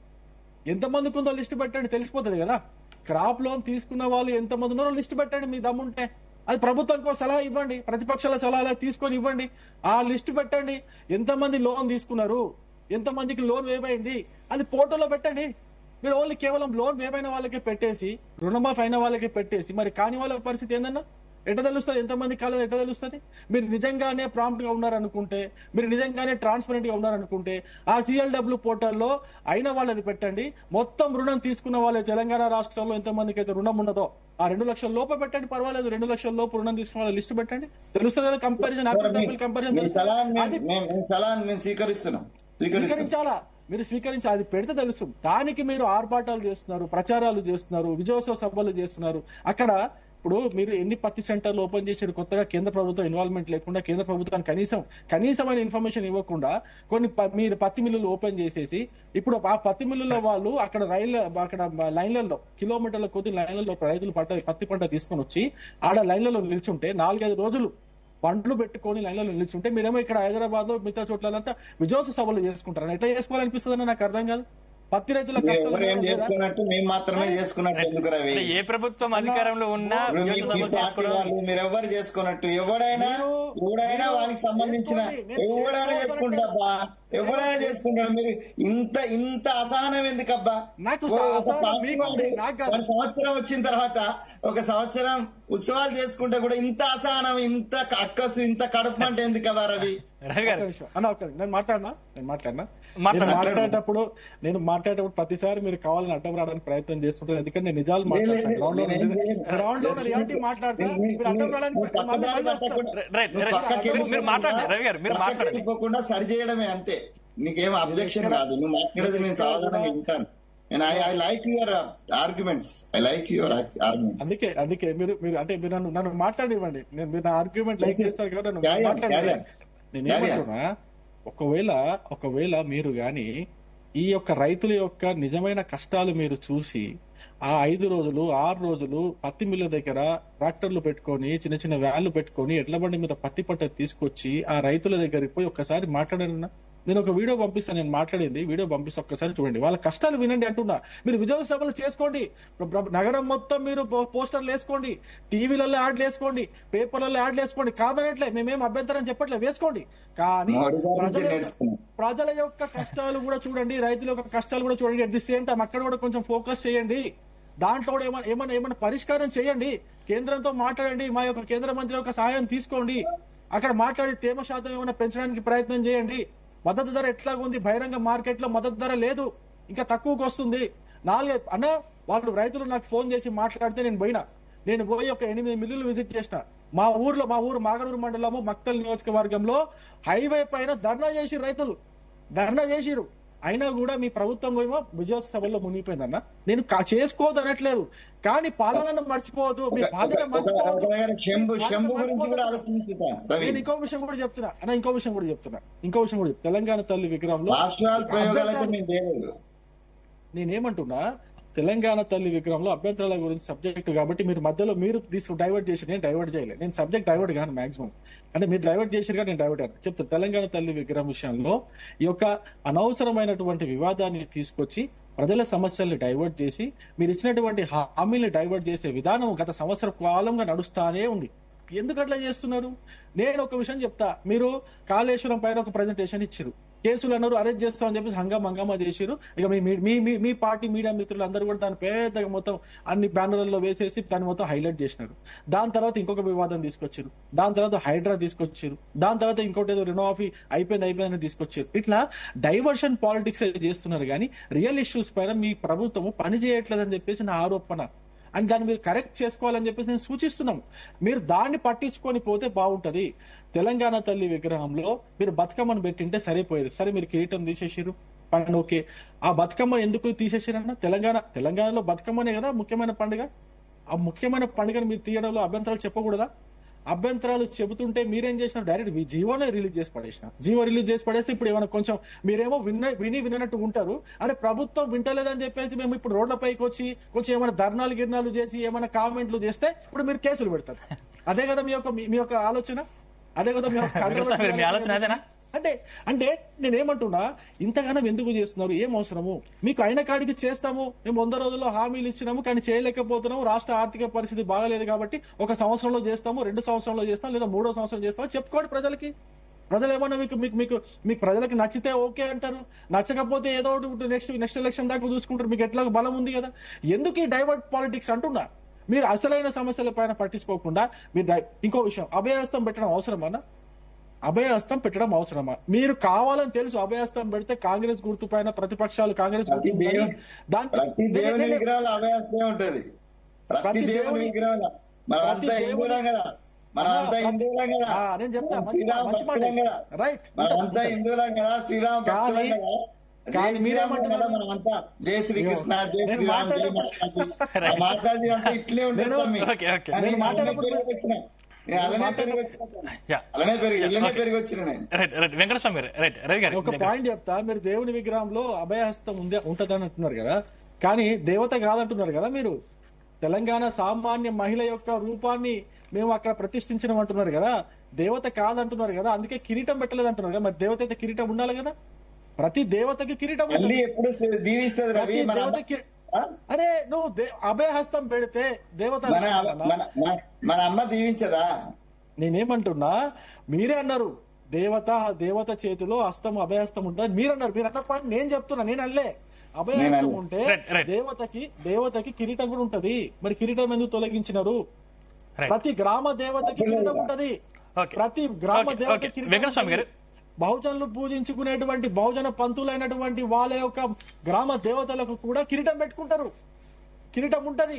ఎంతమందికి ఉందో లిస్ట్ పెట్టండి, తెలిసిపోతుంది కదా. క్రాప్ లోన్ తీసుకున్న వాళ్ళు ఎంతమంది ఉన్నారో లిస్ట్ పెట్టండి మీ దమ్ముంటే. అది ప్రభుత్వానికి సలహా ఇవ్వండి, ప్రతిపక్షాల సలహా తీసుకొని ఇవ్వండి. ఆ లిస్ట్ పెట్టండి, ఎంతమంది లోన్ తీసుకున్నారు, ఎంతమందికి లోన్ వేవ్ అయింది, అది పోర్టల్లో పెట్టండి. మీరు ఓన్లీ కేవలం లోన్ వేమైన వాళ్ళకే పెట్టేసి, రుణమాఫీ అయిన వాళ్ళకే పెట్టేసి, మరి కాని వాళ్ళ పరిస్థితి ఏందన్నా? ఎట్ట తెలుస్తుంది? ఎంతమంది కాలేదు ఎట్ట తెలుస్తుంది? మీరు నిజంగానే ప్రాంప్ట్ గా ఉన్నారనుకుంటే, మీరు నిజంగానే ట్రాన్స్పరెంట్ గా ఉన్నారనుకుంటే ఆ CLW పోర్టల్లో అయిన వాళ్ళది పెట్టండి. మొత్తం రుణం తీసుకున్న వాళ్ళే తెలంగాణ రాష్ట్రంలో ఎంతమందికి అయితే రుణం ఉన్నదో ఆ 2 లక్షల లోపు పెట్టండి, పర్వాలేదు. 2 లక్షల లోపు రుణం తీసుకున్న వాళ్ళ లిస్ట్ పెట్టండి. తెలుస్తుంది కదా కంపారిజన్, కంపారిజన్ స్వీకరించాలా? మీరు స్వీకరించాలి, అది పెడితే తెలుసు. దానికి మీరు ఆర్భాటాలు చేస్తున్నారు, ప్రచారాలు చేస్తున్నారు, విజయోత్సవ సభలు చేస్తున్నారు. అక్కడ ఇప్పుడు మీరు ఎన్ని పత్తి సెంటర్లు ఓపెన్ చేశారు కొత్తగా, కేంద్ర ప్రభుత్వం ఇన్వాల్వ్మెంట్ లేకుండా, కేంద్ర ప్రభుత్వానికి కనీసమైన ఇన్ఫర్మేషన్ ఇవ్వకుండా కొన్ని మీరు పత్తి మిల్లులు ఓపెన్ చేసేసి, ఇప్పుడు ఆ పత్తి మిల్లుల వాళ్ళు అక్కడ లైన్లలో కిలోమీటర్ల కొద్ది లైన్లలో రైతులు పత్తి పంట తీసుకొని వచ్చి ఆడ లైన్లలో నిల్చుంటే 4-5 రోజులు బండ్లు పెట్టుకొని లైన్లలో నిల్చుంటే, మీరేమో ఇక్కడ హైదరాబాద్ లో మిగతా చోట్లంతా విజయోత్సవ సభలు చేసుకుంటారు. ఎట్లా చేసుకోవాలనిపిస్తుంది నాకు అర్థం కాదు. పత్తి రైతుల ఏ ప్రభుత్వం అధికారంలో ఉన్నా మీరెవ్వరు చేసుకున్నట్టు ఎవడైనా వానికి సంబంధించిన ఎవడైనా చేసుకుంటాడు. మీరు ఇంత అసహనం ఎందుకబ్బా? సంవత్సరం వచ్చిన తర్వాత ఒక సంవత్సరం ఉత్సవాలు చేసుకుంటే కూడా ఇంత అసహనం, ఇంత అక్కసు, ఇంత కడుపు అంటే ఎందుకబ్బా రవి? నేను మాట్లాడేటప్పుడు ప్రతిసారి మీరు కావాలని అడ్డం రావడానికి ప్రయత్నం చేస్తుంటారు. ఎందుకంటే నేను నిజాలు మాట్లాడతాను. గ్రౌండ్ లో రియాలిటీ మాట్లాడితే మీరు అడ్డం రావడానికి సరి చేయడమే అంతే. నీకేం అబ్జెక్షన్ కాదు, నువ్వు మాట్లాడేది నేను సాధారణంగా వింటాను. I like your arguments. అందుకే మీరు అంటే మీరు నన్ను మాట్లాడివ్వండి. మీరు నా ఆర్గ్యుమెంట్ లైక్ చేస్తారు కాబట్టి నన్ను మాట్లాడాలి. నేనేమంటున్నా, ఒకవేళ మీరు గాని ఈ యొక్క రైతుల యొక్క నిజమైన కష్టాలు మీరు చూసి ఆ 5 రోజులు 6 రోజులు పత్తి మిల్ల దగ్గర ట్రాక్టర్లు పెట్టుకొని, చిన్న చిన్న వ్యాన్లు పెట్టుకొని, ఎడ్ల బండి మీద పత్తి పట్ట తీసుకొచ్చి ఆ రైతుల దగ్గరికి పోయి ఒక్కసారి మాట్లాడారన్నా. నేను ఒక వీడియో పంపిస్తాను, నేను మాట్లాడింది వీడియో పంపిస్తే ఒక్కసారి చూడండి, వాళ్ళ కష్టాలు వినండి అంటున్నా. మీరు విజయోత్సవ సభలు చేసుకోండి, నగరం మొత్తం మీరు పోస్టర్లు వేసుకోండి, టీవీలలో యాడ్లు వేసుకోండి, పేపర్లలో యాడ్లు వేసుకోండి. కాదనట్లే, మేమేం అభ్యంతరం చెప్పట్లే, వేసుకోండి. కానీ ప్రజల యొక్క కష్టాలు కూడా చూడండి, రైతుల యొక్క కష్టాలు కూడా చూడండి. అట్ ది సేమ్ టైం అక్కడ కూడా కొంచెం ఫోకస్ చేయండి. దాంట్లో కూడా ఏమైనా పరిష్కారం చేయండి. కేంద్రంతో మాట్లాడండి, మా యొక్క కేంద్ర మంత్రి యొక్క సహాయం తీసుకోండి. అక్కడ మాట్లాడి తేమ శాతం ఏమైనా పెంచడానికి ప్రయత్నం చేయండి. మద్దతు ధర ఎట్లాగా ఉంది? బహిరంగ మార్కెట్ లో మద్దతు ధర లేదు, ఇంకా తక్కువకి వస్తుంది. వాళ్ళు రైతులు నాకు ఫోన్ చేసి మాట్లాడితే నేను పోయి ఒక 8 మిల్లులు విజిట్ చేసిన. మా ఊరు మాగనూరు మండలము మక్తల్ నియోజకవర్గంలో హైవే పైన ధర్నా చేసి రైతులు ధర్నా చేసిరు. అయినా కూడా మీ ప్రభుత్వం ఏమో విజయోత్సవ సభల్లో మునిగిపోయిందన్న. నేను చేసుకోవద్దు అనట్లేదు, కానీ పాలనను మర్చిపోవద్దు, మీ బాధ్యత మర్చిపోవద్దు. నేను ఇంకో విషయం కూడా చెప్తున్నా. తెలంగాణ తల్లి విగ్రహంలో నేనేమంటున్నా, తెలంగాణ తల్లి విగ్రహంలో అభ్యంతరాల గురించి సబ్జెక్ట్ కాబట్టి మీరు మధ్యలో డైవర్ట్ చేసి, నేను డైవర్ట్ చేయలేదు. నేను సబ్జెక్ట్ డైవర్ట్ కాను మాక్సిమం. అంటే మీరు డైవర్ట్ చేసారు కానీ నేను డైవర్ట్ అయ్యాను. చెప్తాను, తెలంగాణ తల్లి విగ్రహం విషయంలో ఈ యొక్క అనవసరమైనటువంటి వివాదాన్ని తీసుకొచ్చి ప్రజల సమస్యల్ని డైవర్ట్ చేసి మీరు ఇచ్చినటువంటి హామీల్ని డైవర్ట్ చేసే విధానం గత సంవత్సర కాలంగా నడుస్తానే ఉంది. ఎందుకు అట్లా చేస్తున్నారు? నేను ఒక విషయం చెప్తా. మీరు కాళేశ్వరం పైన ఒక ప్రెజెంటేషన్ ఇచ్చారు, కేసులు అన్నారు, అరెస్ట్ చేస్తామని చెప్పేసి హంగామా చేశారు. ఇక మీ పార్టీ మీడియా మిత్రులు అందరూ కూడా దాని పెద్దగా మొత్తం అన్ని బ్యానర్లలో వేసేసి దాన్ని మొత్తం హైలైట్ చేసినారు. దాని తర్వాత ఇంకొక వివాదం తీసుకొచ్చారు, దాని తర్వాత హైడ్రా తీసుకొచ్చారు, దాని తర్వాత ఇంకోటి ఏదో రుణమాఫీ అయిపోయిందని తీసుకొచ్చారు. ఇట్లా డైవర్షన్ పాలిటిక్స్ చేస్తున్నారు కానీ రియల్ ఇష్యూస్ పైన మీ ప్రభుత్వము పని చేయట్లేదని చెప్పేసి నా ఆరోపణ. అండ్ దాన్ని మీరు కరెక్ట్ చేసుకోవాలని చెప్పేసి నేను సూచిస్తున్నాం. మీరు దాన్ని పట్టించుకొని పోతే బాగుంటది. తెలంగాణ తల్లి విగ్రహంలో మీరు బతుకమ్మను పెట్టింటే సరిపోయేది. సరే, మీరు కిరీటం తీసేసారు, పైన ఓకే. ఆ బతుకమ్మ ఎందుకు తీసేసారన్న? తెలంగాణలో బతుకమ్మనే కదా ముఖ్యమైన పండుగ. ఆ ముఖ్యమైన పండుగను మీరు తీయడంలో అభ్యంతరాలు చెప్పకూడదా? అభ్యంతరాలు చెబుతుంటే మీరేం చేసినారు? డైరెక్ట్ జీవోనే రిలీజ్ చేసి పడేసిన. జీవో రిలీజ్ చేసి పడేస్తే ఇప్పుడు ఏమైనా కొంచెం మీరేమో వినట్టు ఉంటారు. అరే ప్రభుత్వం వింటలేదని చెప్పేసి మేము ఇప్పుడు రోడ్లపైకి వచ్చి కొంచెం ఏమైనా ధర్నాలు చేసి ఏమైనా కామెంట్లు చేస్తే ఇప్పుడు మీరు కేసులు పెడతారు. అదే కదా మీ యొక్క ఆలోచన? అదే కదా మీ ఆలోచన? అంటే నేనేమంటున్నా, ఇంతగానం ఎందుకు చేస్తున్నారు? ఏం అవసరము? మీకు అయిన కాడికి చేస్తాము, మేము 100 రోజుల్లో హామీలు ఇచ్చినాము కానీ చేయలేకపోతున్నాము, రాష్ట్ర ఆర్థిక పరిస్థితి బాగాలేదు కాబట్టి 1 సంవత్సరంలో చేస్తాము, 2 సంవత్సరంలో చేస్తాం, లేదా 3వ సంవత్సరం చేస్తాము చెప్పుకోండి ప్రజలకి. ప్రజలు ఏమన్నా మీకు ప్రజలకు నచ్చితే ఓకే అంటారు, నచ్చకపోతే ఏదో ఒకటి నెక్స్ట్ ఎలక్షన్ దాకా చూసుకుంటారు. మీకు ఎట్లా బలం ఉంది కదా, ఎందుకు ఈ డైవర్ట్ పాలిటిక్స్ అంటున్నా? మీరు అసలైన సమస్యల పైన పట్టించుకోకుండా మీరు ఇంకో విషయం, అభయహస్తం పెట్టడం అవసరమా? అభయహస్తం పెట్టడం అవసరమా? మీరు కావాలని తెలుసు అభయహస్తం పెడితే కాంగ్రెస్ గుర్తు పైన ప్రతిపక్షాలు కాంగ్రెస్ గుర్తు ప్రతి దేవుని విగ్రహాలు అభయహస్తం ఉంటది. ప్రతి దేవుని విగ్రహాలు మనమంతా హిందువులం కదా, మనమంతా హిందువులం కదా, నేను చెప్తా శ్రీరామ భక్తులం కదా, రైట్, మనమంతా హిందువులం కదా, శ్రీరామ భక్తులం కదా. కానీ మీరేమంటున్నారు? మనమంతా జై శ్రీకృష్ణ, జై శ్రీరామ్, జై మాతాజీ అంతా ఇట్లే ఉంటుంది. ఒక పాయింట్ చెప్తా, మీరు దేవుని విగ్రహంలో అభయహస్తం ఉంటదని అంటున్నారు కదా, కానీ దేవత కాదంటున్నారు కదా మీరు. తెలంగాణ సామాన్య మహిళ యొక్క రూపాన్ని మేము అక్కడ ప్రతిష్ఠించడం అంటున్నారు కదా, దేవత కాదంటున్నారు కదా, అందుకే కిరీటం పెట్టలేదు అంటున్నారు కదా. మరి దేవత అయితే కిరీటం ఉండాలి కదా, ప్రతి దేవతకి కిరీటం అరే నువ్వు అభయహస్తం పెడితే దేవత మన అమ్మ దీవించదా? నేనేమంటున్నా, మీరే అన్నారు దేవత చేతిలో హస్తం అభయహస్తం ఉంటుంది మీరు అన్నారు. మీరు అన్న పాయింట్ నేను చెప్తున్నా, నేను అల్లే. అభయహస్తం ఉంటే దేవతకి కిరీటం కూడా ఉంటది. మరి కిరీటం ఎందుకు తొలగించినారు? ప్రతి గ్రామ దేవతకి కిరీటం ఉంటది, ప్రతి గ్రామ దేవతకి కిరీటం. బహుజనులు పూజించుకునేటువంటి బహుజన పంతులైనటువంటి వాళ్ళ యొక్క గ్రామ దేవతలకు కూడా కిరీటం పెట్టుకుంటారు, కిరీటం ఉంటది.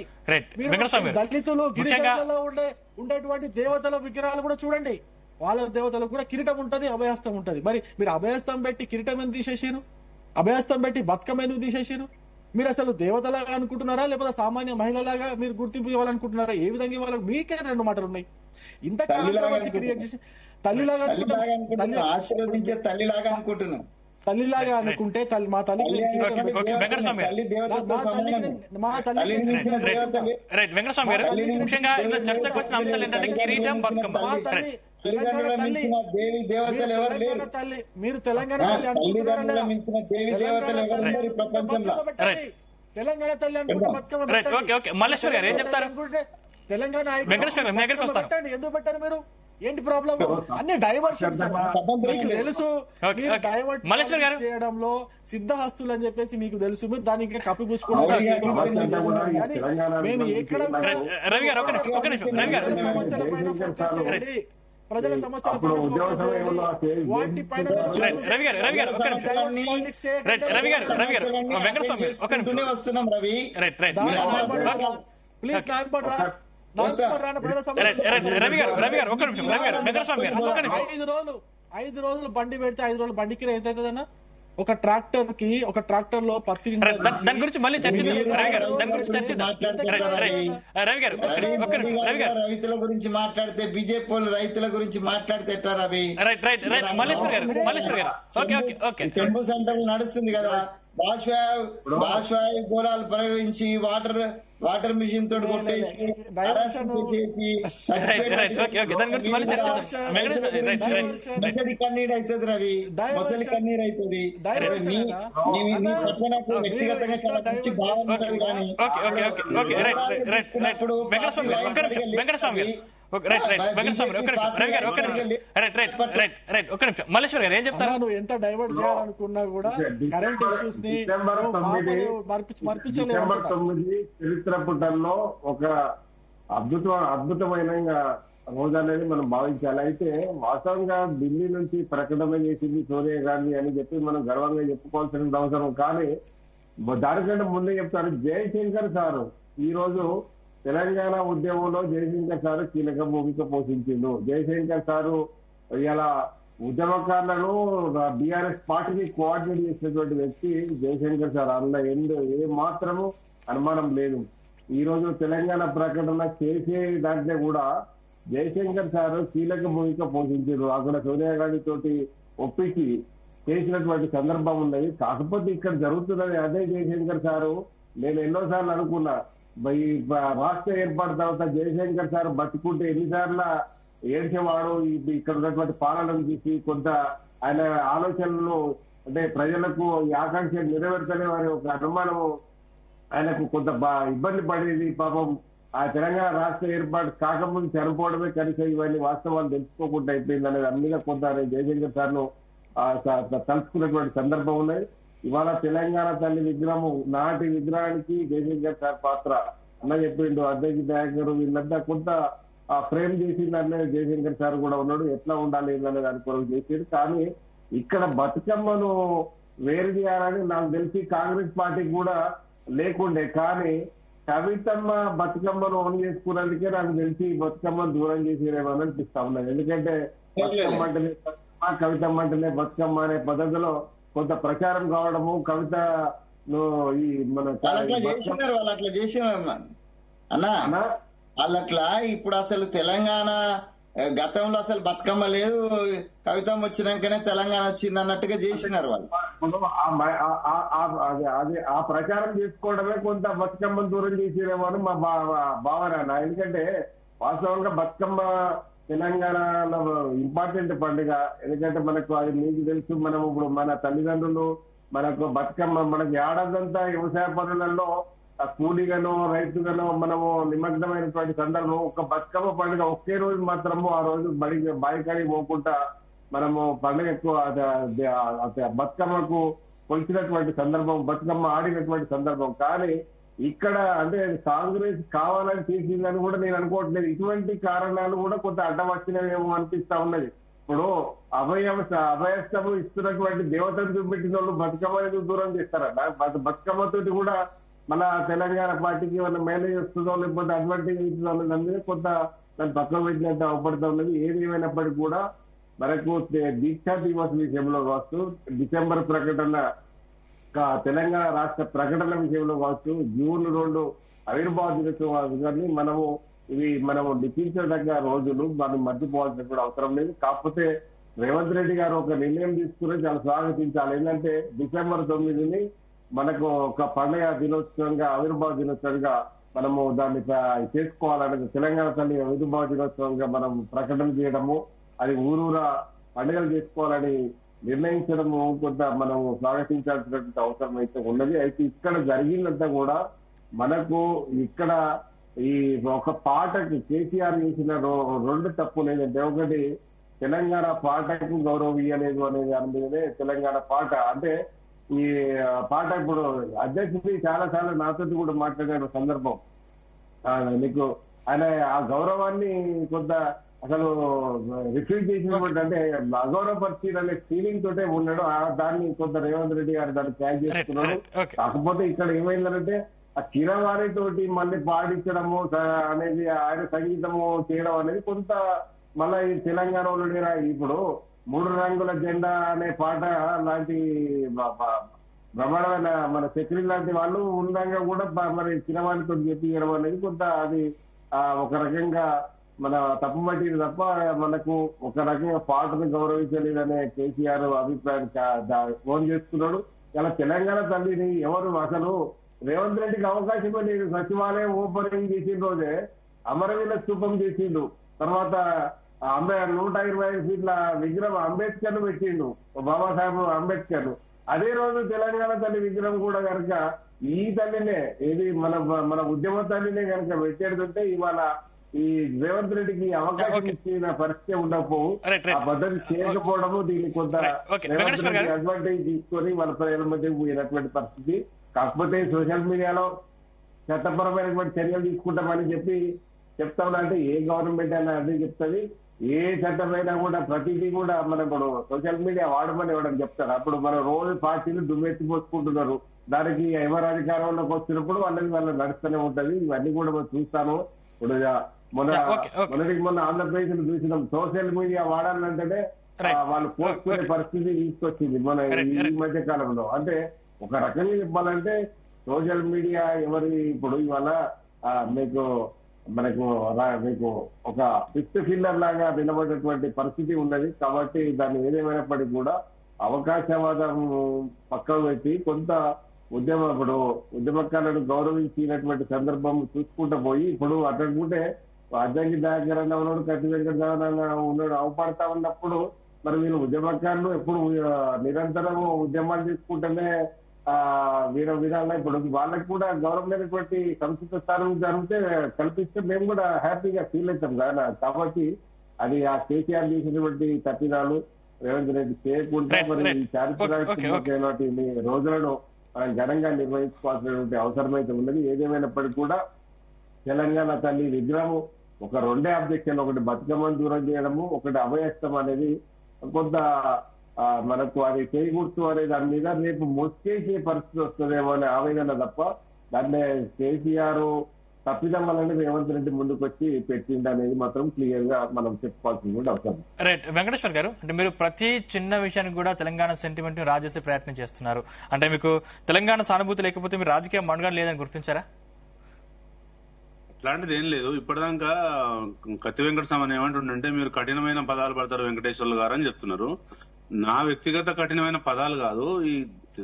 దళితులు గిరిజనులలో ఉండేటువంటి దేవతల విగ్రహాలు కూడా చూడండి, వాళ్ళ దేవతలకు కూడా కిరీటం ఉంటది, అభయహస్తం ఉంటది. మరి మీరు అభయహస్తం పెట్టి కిరీటం ఎందుకు తీసేసారు? అభయహస్తం పెట్టి బతుకమ్మ ఎందుకు తీసేసారు? మీరు అసలు దేవతలాగా అనుకుంటున్నారా, లేకపోతే సామాన్య మహిళలాగా మీరు గుర్తింపు ఇవ్వాలనుకుంటున్నారా? ఏ విధంగా ఇవ్వాలి? మీకే రెండు మాటలు ఉన్నాయి. ఇంత క్రియేట్ చేసి తల్లిలాగా తల్లిలాగా అనుకుంటే మా తల్లి మీరు తెలంగాణ తల్లి అనుకుంటే బతుకమ్మ తెలంగాణ ఎందుకు పెట్టారు మీరు? ఏంటి ప్రాబ్లం? అన్ని డైవర్షన్స్ మీకు తెలుసు. మీరు డైవర్ట్ చేయడంలో సిద్ధహస్తులు అని చెప్పేసి మీకు తెలుసు. మీరు దానికి కప్పిపుచ్చుకోవడం మేము ఎక్కడ సమస్యల పైన ఫోకస్ చేయండి, ప్రజల సమస్యల పైన ఫోకస్ చేయండి, వాటి పైన ప్లీజ్ నాయపడ్రా. 5 రోజులు బండి పెడితే 5 రోజులు బండికి ఎంత అవుతుందన్నా? ఒక ట్రాక్టర్ లో పత్తి దాని గురించి మళ్ళీ రైతుల గురించి మాట్లాడితే బీజేపీ వాళ్ళు రైతుల గురించి మాట్లాడితే ఎట్లా రవి? చెంబు సెంటర్ నడుస్తుంది కదా, బాష్వాయు గోళాలు ప్రయోగించి వాటర్ మిషన్ తోటి కొట్టేసి కన్నీరు అవుతుంది రవి, మొసలి కన్నీరు అవుతుంది. వ్యక్తిగతంగా చాలా మంచి భావన ఉంటుంది కానీ మల్లేశ్వర్ గారు ఏం చెప్తారు? నువ్వు ఎంత డైవర్ట్ చేయాలనుకున్నా కూడా కరెంట్ ఇష్యూస్ ని డిసెంబర్ 9 చరిత్ర పుటల్లో ఒక అద్భుతమైన రోజు అనేది మనం భావించాలి. అయితే వాస్తవంగా ఢిల్లీ నుంచి ప్రకటన చేసింది సోనియా గాంధీ అని చెప్పి మనం గర్వంగా చెప్పుకోవాల్సిన అవసరం, కానీ దానికంటే ముందే చెప్తారు జయశంకర్ సారు ఈ రోజు తెలంగాణ ఉద్యమంలో జయశంకర్ సారు కీలక భూమిక పోషించిండు. జయశంకర్ సారు ఇలా ఉద్యమకారులను బీఆర్ఎస్ పార్టీని కోఆర్డినేట్ చేసినటువంటి వ్యక్తి జయశంకర్ సార్. అందులో ఏ మాత్రము అనుమానం లేదు. ఈ రోజు తెలంగాణ ప్రకటన చేసే దాంట్లో కూడా జయశంకర్ సారు కీలక భూమిక పోషించారు. అక్కడ సోనియా గాంధీ తోటి ఒప్పించి చేసినటువంటి సందర్భం ఉన్నది. కాకపోతే ఇక్కడ జరుగుతున్నది అదే. జయశంకర్ సారు నేను ఎన్నోసార్లు అనుకున్నా, రాష్ట్ర ఏర్పాటు తర్వాత జయశంకర్ సార్ బతుకుంటే ఎన్నిసార్లు ఏడ్చేవాడు. ఇక్కడ ఉన్నటువంటి పాలనను చూసి కొంత ఆయన ఆలోచనలు అంటే ప్రజలకు ఈ ఆకాంక్షలు నెరవేర్చలే వారి ఒక అనుమానం ఆయనకు కొంత ఇబ్బంది పడేది. పాపం ఆ తెలంగాణ రాష్ట్ర ఏర్పాటు కాకముందు చనిపోవడమే కనీసం ఇవన్నీ వాస్తవాలు తెలుసుకోకుండా అయిపోయింది అనేది అన్నిగా కొంత జయశంకర్ సార్ను తలుచుకున్నటువంటి సందర్భం ఉన్నది. ఇవాళ తెలంగాణ తల్లి విగ్రహం నాటి విగ్రహానికి జయశంకర్ సార్ పాత్ర అన్న చెప్పిండు, అద్దెకి దయాకర్ వీళ్ళంతా కొంత ఫ్రేమ్ చేసిందనే జయశంకర్ సార్ కూడా ఉన్నాడు. ఎట్లా ఉండాలి ఏంటనే దాని కొరకు చేసేది. కానీ ఇక్కడ బతుకమ్మను వేరు చేయాలని నాకు తెలిసి కాంగ్రెస్ పార్టీకి కూడా లేకుండే. కానీ కవితమ్మ బతుకమ్మను ఓన్ చేసుకున్నందుకే నాకు తెలిసి బతుకమ్మను దూరం చేసేదేమని అనిపిస్తా ఉన్నది. ఎందుకంటే బతుకమ్మ అంటేనే బతుకమ్మ, కవితమ్మ అంటేనే బతుకమ్మ అనే పద్ధతిలో కొంత ప్రచారం కావడము, కవితను ఈ మన వాళ్ళు అట్లా చేసిన అన్నా వాళ్ళు అట్లా ఇప్పుడు అసలు తెలంగాణ గతంలో అసలు బతుకమ్మ లేదు, కవితమ్మ వచ్చినాకనే తెలంగాణ వచ్చింది అన్నట్టుగా చేసినారు వాళ్ళు. అదే ఆ ప్రచారం చేసుకోవడమే కొంత బతుకమ్మను దూరం చేసేదేమో అని మా భావన. ఎందుకంటే వాస్తవంగా బతుకమ్మ తెలంగాణలో ఇంపార్టెంట్ పండుగ. ఎందుకంటే మనకు అది మీకు తెలుసు, మనం ఇప్పుడు మన తల్లిదండ్రులు మనకు బతుకమ్మ మనకు ఏడాదంతా వ్యవసాయ పనులలో కూలీగానో రైతుగానో మనము నిమగ్నమైనటువంటి సందర్భం. ఒక బతుకమ్మ పండుగ ఒకే రోజు మాత్రము ఆ రోజు బాయికాడికి పోకుండా మనము పండుగ ఎక్కువ బతుకమ్మకు కొలిచినటువంటి సందర్భం, బతుకమ్మ ఆడినటువంటి సందర్భం. కానీ ఇక్కడ అంటే కాంగ్రెస్ కావాలని చేసిందని కూడా నేను అనుకోవట్లేదు. ఇటువంటి కారణాలు కూడా కొంత అడ్డం వచ్చినవేమో అనిపిస్తా ఉన్నది. ఇప్పుడు అభయస్థము ఇస్తున్నటువంటి దేవతను చూపెట్టిన వాళ్ళు బతుకమ్మ దూరం చేస్తారట. బతుకమ్మతోటి కూడా మన తెలంగాణ పార్టీకి ఏమైనా మేనేజ్ వస్తుందో లేకపోతే అడ్వాంటేజ్ ఇస్తుందో అనేది కొంత దాన్ని పక్కన పెట్టినట్టు అవపడుతూ ఉన్నది. ఏది ఏమైనప్పటికీ కూడా మనకు దీక్షా దివస్ విషయంలో కావచ్చు, డిసెంబర్ ప్రకటన తెలంగాణ రాష్ట్ర ప్రకటన విషయంలో కావచ్చు, జూన్ 2 ఆవిర్భావ దినోత్సవాన్ని మనము లిఖించదగ్గ రోజులు, మనం మర్చిపోవాల్సిన కూడా అవసరం లేదు. కాకపోతే రేవంత్ రెడ్డి గారు ఒక నిర్ణయం తీసుకుని చాలా స్వాగతించాలి. ఏంటంటే డిసెంబర్ 9ని మనకు ఒక పండుగ దినోత్సవంగా, ఆవిర్భావ దినోత్సవంగా మనము దాన్ని చేసుకోవాలనేది తెలంగాణ తల్లి ఆవిర్భావ దినోత్సవంగా మనం ప్రకటన చేయడము, అది ఊరూరా పండుగలు చేసుకోవాలని నిర్ణయించడము కొంత మనం స్వాగతించాల్సినటువంటి అవసరం అయితే ఉన్నది. అయితే ఇక్కడ జరిగిందంతా కూడా మనకు ఇక్కడ ఈ ఒక పాటకి కేసీఆర్ చేసిన 2 తప్పులు ఏంటంటే, ఒకటి తెలంగాణ పాటకు గౌరవం ఇయ్యలేదు అనేది అందుకనే తెలంగాణ పాట అంటే ఈ పాట ఇప్పుడు అధ్యక్షుడి చాలా నాతో కూడా మాట్లాడిన సందర్భం నీకు ఆయన ఆ గౌరవాన్ని కొంత అసలు రిఫ్యూజ్ చేసినటువంటి అంటే అగౌరవపరిచి అనే ఫీలింగ్ తోటే ఉన్నాడు. దాన్ని కొంత రేవంత్ రెడ్డి గారు దాన్ని క్యాచ్ చేసుకున్నాడు. కాకపోతే ఇక్కడ ఏమైందంటే ఆ కిరవాణి తోటి మళ్ళీ పాడించడము అనేది, ఆయన సంగీతము చేయడం అనేది కొంత మళ్ళా ఈ తెలంగాణలో ఇప్పుడు 3 రంగుల జెండా అనే పాట లాంటి బ్రహ్మాండమైన మన సెక్యూరిటీ లాంటి వాళ్ళు ఉండగా కూడా మరి చిరవాణితో చెప్పియడం అనేది కొంత అది ఒక రకంగా మన తప్పు పట్టింది తప్ప మనకు ఒక రకంగా పాటను గౌరవించలేదనే కేసీఆర్ అభిప్రాయం ఫోన్ చేసుకున్నాడు. ఇలా తెలంగాణ తల్లిని ఎవరు అసలు రేవంత్ రెడ్డికి అవకాశమే లేదు. సచివాలయం ఓపెనింగ్ చేసిన రోజే అమరవీర స్తూపం చేసిండు. తర్వాత 125 ఫీట్ల విగ్రహం అంబేద్కర్ ను పెట్టిండు, బాబాసాహెబ్ అంబేద్కర్. అదే రోజు తెలంగాణ తల్లి విగ్రహం కూడా కనుక ఈ తల్లినే ఏది మన ఉద్యమ తల్లినే కనుక పెట్టేడుతుంటే ఇవాళ ఈ రేవంత్ రెడ్డికి అవకాశం ఇచ్చిన పరిస్థితి ఉండకపోవు. ఆ పద్ధతి చేయకపోవడము దీన్ని కొంత రేవంత్ రెడ్డి అడ్వాంటేజ్ తీసుకొని మన ప్రజల మధ్య పోయినటువంటి పరిస్థితి. కాకపోతే సోషల్ మీడియాలో చట్టపరమైనటువంటి చర్యలు తీసుకుంటామని చెప్తా ఉన్నా. అంటే ఏ గవర్నమెంట్ అయినా అదే చెప్తుంది. ఏ చట్టమైనా కూడా ప్రతిదీ కూడా మనం ఇప్పుడు సోషల్ మీడియా వాడమని ఇవ్వడం చెప్తారు. అప్పుడు మన రోజు పార్టీలు దుమ్మెత్తి పోసుకుంటున్నారు. దానికి ఎవరు అధికారంలోకి వచ్చినప్పుడు వాళ్ళకి నడుస్తూనే ఉంటది. ఇవన్నీ కూడా మనం చూస్తాను. ఇప్పుడు మొన్న ఆంధ్రప్రదేశ్ లో చూసినాం, సోషల్ మీడియా వాడాలంటేనే వాళ్ళు పోసుకునే పరిస్థితి తీసుకొచ్చింది మన ఈ మధ్య కాలంలో. అంటే ఒక రకంగా చెప్పాలంటే సోషల్ మీడియా ఇప్పుడు ఇవాళ మీకు ఒక ఫిఫ్త్ ఫిల్లర్ లాగా నిలబడేటువంటి పరిస్థితి ఉన్నది. కాబట్టి దాన్ని ఏదేమైనప్పటికీ కూడా అవకాశవాదం పక్కకు పెట్టి కొంత ఉద్యమకారులను గౌరవించినటువంటి సందర్భం చూసుకుంటూ పోయి ఇప్పుడు అట్లనుకుంటే అద్దంకి దయాకర్ అన్న ఉన్నాడు, కత్తి వెంకటరామన్న ఉన్నాడు, అవపడతా ఉన్నప్పుడు మరి వీళ్ళు ఉద్యమకారులు ఎప్పుడు నిరంతరం ఉద్యమాలు తీసుకుంటేనే విధానం ఇప్పుడు వాళ్ళకి కూడా గౌరవమైనటువంటి సంస్కృత స్థానం జరిగితే కల్పిస్తే మేము కూడా హ్యాపీగా ఫీల్ అవుతాం కదా. కాబట్టి అది ఆ కేసీఆర్ చేసినటువంటి తప్పిదాలు రేవంత్ రెడ్డి చేయకుండా మరి ఈ చారిత్రాత్మకమైనటువంటి రోజులను ఘనంగా నిర్వహించుకోవాల్సినటువంటి అవసరమైతే ఉన్నది. ఏదేమైనప్పటికీ కూడా తెలంగాణ తల్లి విగ్రహం ఒక రెండే ఆబ్జెక్షన్, ఒకటి బతుకమ్మను దూరం చేయడము, ఒకటి అభయస్తం అనేది కొంత మనకు అది చేయకూడదు అనే దాని మీద రేపు మొక్కేసే పరిస్థితి వస్తుందేమో అనే ఆవేదన తప్ప దాన్ని కేసీఆర్ తప్పిదం వల్ల రేవంత్ రెడ్డి ముందుకు వచ్చి పెట్టింది అనేది మాత్రం క్లియర్ గా మనం చెప్పుకోవాల్సింది అవసరం. రైట్ వెంకటేశ్వర్ గారు, అంటే మీరు ప్రతి చిన్న విషయానికి కూడా తెలంగాణ సెంటిమెంట్ రాజేసే ప్రయత్నం చేస్తున్నారు. అంటే మీకు తెలంగాణ సానుభూతి లేకపోతే మీరు రాజకీయ మనుగడ లేదని గుర్తించారా? అట్లాంటిది ఏం లేదు. ఇప్పటిదాకా కత్తి వెంకట స్వామి ఏమంటుండే, మీరు కఠినమైన పదాలు పడతారు వెంకటేశ్వర్లు గారు అని చెప్తున్నారు. నా వ్యక్తిగత కఠినమైన పదాలు కాదు, ఈ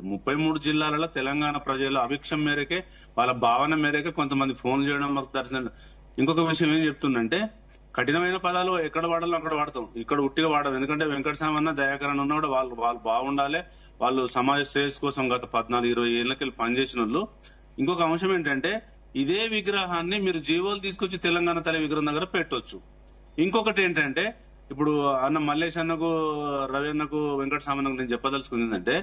33 జిల్లాలలో తెలంగాణ ప్రజల అభిక్షం మేరకే, వాళ్ళ భావన మేరకే కొంతమంది ఫోన్ చేయడం మాకు దర్శనం. ఇంకొక విషయం ఏం చెప్తుందంటే, కఠినమైన పదాలు ఎక్కడ వాడాలో అక్కడ వాడతాం, ఇక్కడ ఉట్టిగా వాడడం. ఎందుకంటే వెంకటస్వామి అన్న దయాకరణ ఉన్న కూడా వాళ్ళు బాగుండాలి, వాళ్ళు సమాజ శ్రేయస్ కోసం గత 14-20 ఏళ్ళకెళ్ళి పనిచేసిన వాళ్ళు. ఇంకొక అంశం ఏంటంటే, ఇదే విగ్రహాన్ని మీరు జీవోలు తీసుకొచ్చి తెలంగాణ తల్లి విగ్రహం దగ్గర పెట్టొచ్చు. ఇంకొకటి ఏంటంటే, ఇప్పుడు అన్న మల్లేష్ అన్నకు, రవి అన్నకు, వెంకటస్వామి అన్నకు నేను చెప్పదలుచుకుంది ఏంటంటే,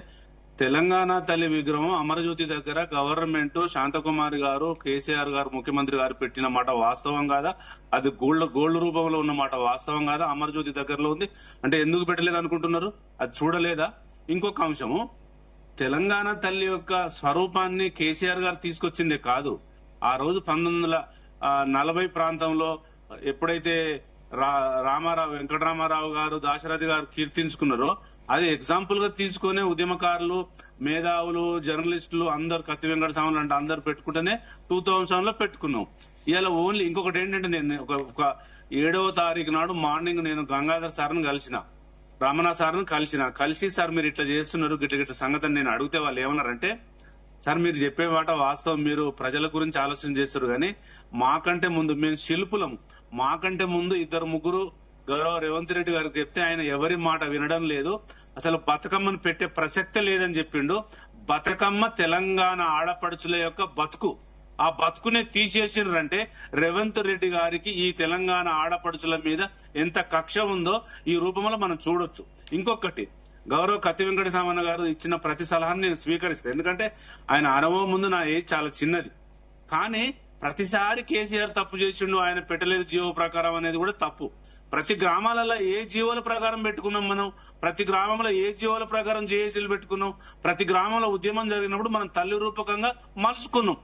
తెలంగాణ తల్లి విగ్రహం అమరజ్యోతి దగ్గర గవర్నమెంట్ శాంతకుమారి గారు, కేసీఆర్ గారు, ముఖ్యమంత్రి గారు పెట్టిన మాట వాస్తవం కాదా? అది గోల్డ్ రూపంలో ఉన్న మాట వాస్తవం కాదా? అమరజ్యోతి దగ్గరలో ఉంది అంటే ఎందుకు పెట్టలేదు అనుకుంటున్నారు? అది చూడలేదా? ఇంకొక అంశము, తెలంగాణ తల్లి యొక్క స్వరూపాన్ని కేసీఆర్ గారు తీసుకొచ్చిందే కాదు. ఆ రోజు 1940 ప్రాంతంలో ఎప్పుడైతే వెంకటరామారావు గారు, దాశరథి గారు కీర్తించుకున్నారో అది ఎగ్జాంపుల్ గా తీసుకునే ఉద్యమకారులు, మేధావులు, జర్నలిస్టులు అందరు కత్తి వెంకట స్వామి అంటే అందరు పెట్టుకుంటేనే 2007 లో పెట్టుకున్నాం. ఇలా ఓన్లీ ఇంకొకటి ఏంటంటే, నేను ఒక 7వ తారీఖు నాడు మార్నింగ్ నేను గంగాధర్ సార్ని కలిసిన, రమణ సార్ని కలిసి సార్ మీరు ఇట్లా చేస్తున్నారు గిట్ల సంగతి నేను అడిగితే వాళ్ళు ఏమన్నారంటే, సార్ మీరు చెప్పే మాట వాస్తవం, మీరు ప్రజల గురించి ఆలోచన చేస్తారు కానీ మాకంటే ముందు మేము శిల్పులం, మాకంటే ముందు 2-3 గౌరవ రేవంత్ రెడ్డి గారికి చెప్తే ఆయన ఎవరి మాట వినడం లేదు, అసలు బతుకమ్మను పెట్టే ప్రసక్తే లేదని చెప్పిండు. బతుకమ్మ తెలంగాణ ఆడపడుచుల యొక్క బతుకు, ఆ బతుకునే తీసేసినారంటే రేవంత్ రెడ్డి గారికి ఈ తెలంగాణ ఆడపడుచుల మీద ఎంత కక్ష ఉందో ఈ రూపంలో మనం చూడొచ్చు. ఇంకొకటి, గౌరవ కత్తి వెంకట సామన్న గారు ఇచ్చిన ప్రతి సలహాన్ని నేను స్వీకరిస్తాను. ఎందుకంటే ఆయన అనుభవం ముందు నా ఏజ్ చాలా చిన్నది. కానీ ప్రతిసారి కేసీఆర్ తప్పు చేసిండు, ఆయన పెట్టలేదు జీవో ప్రకారం అనేది కూడా తప్పు. ప్రతి గ్రామాలలో ఏ జీవోల ప్రకారం పెట్టుకున్నాం మనం, ప్రతి గ్రామంలో ఏ జీవోల ప్రకారం జేఏసీలు పెట్టుకున్నాం, ప్రతి గ్రామంలో ఉద్యమం జరిగినప్పుడు మనం తల్లి రూపకంగా మలుచుకున్నాం.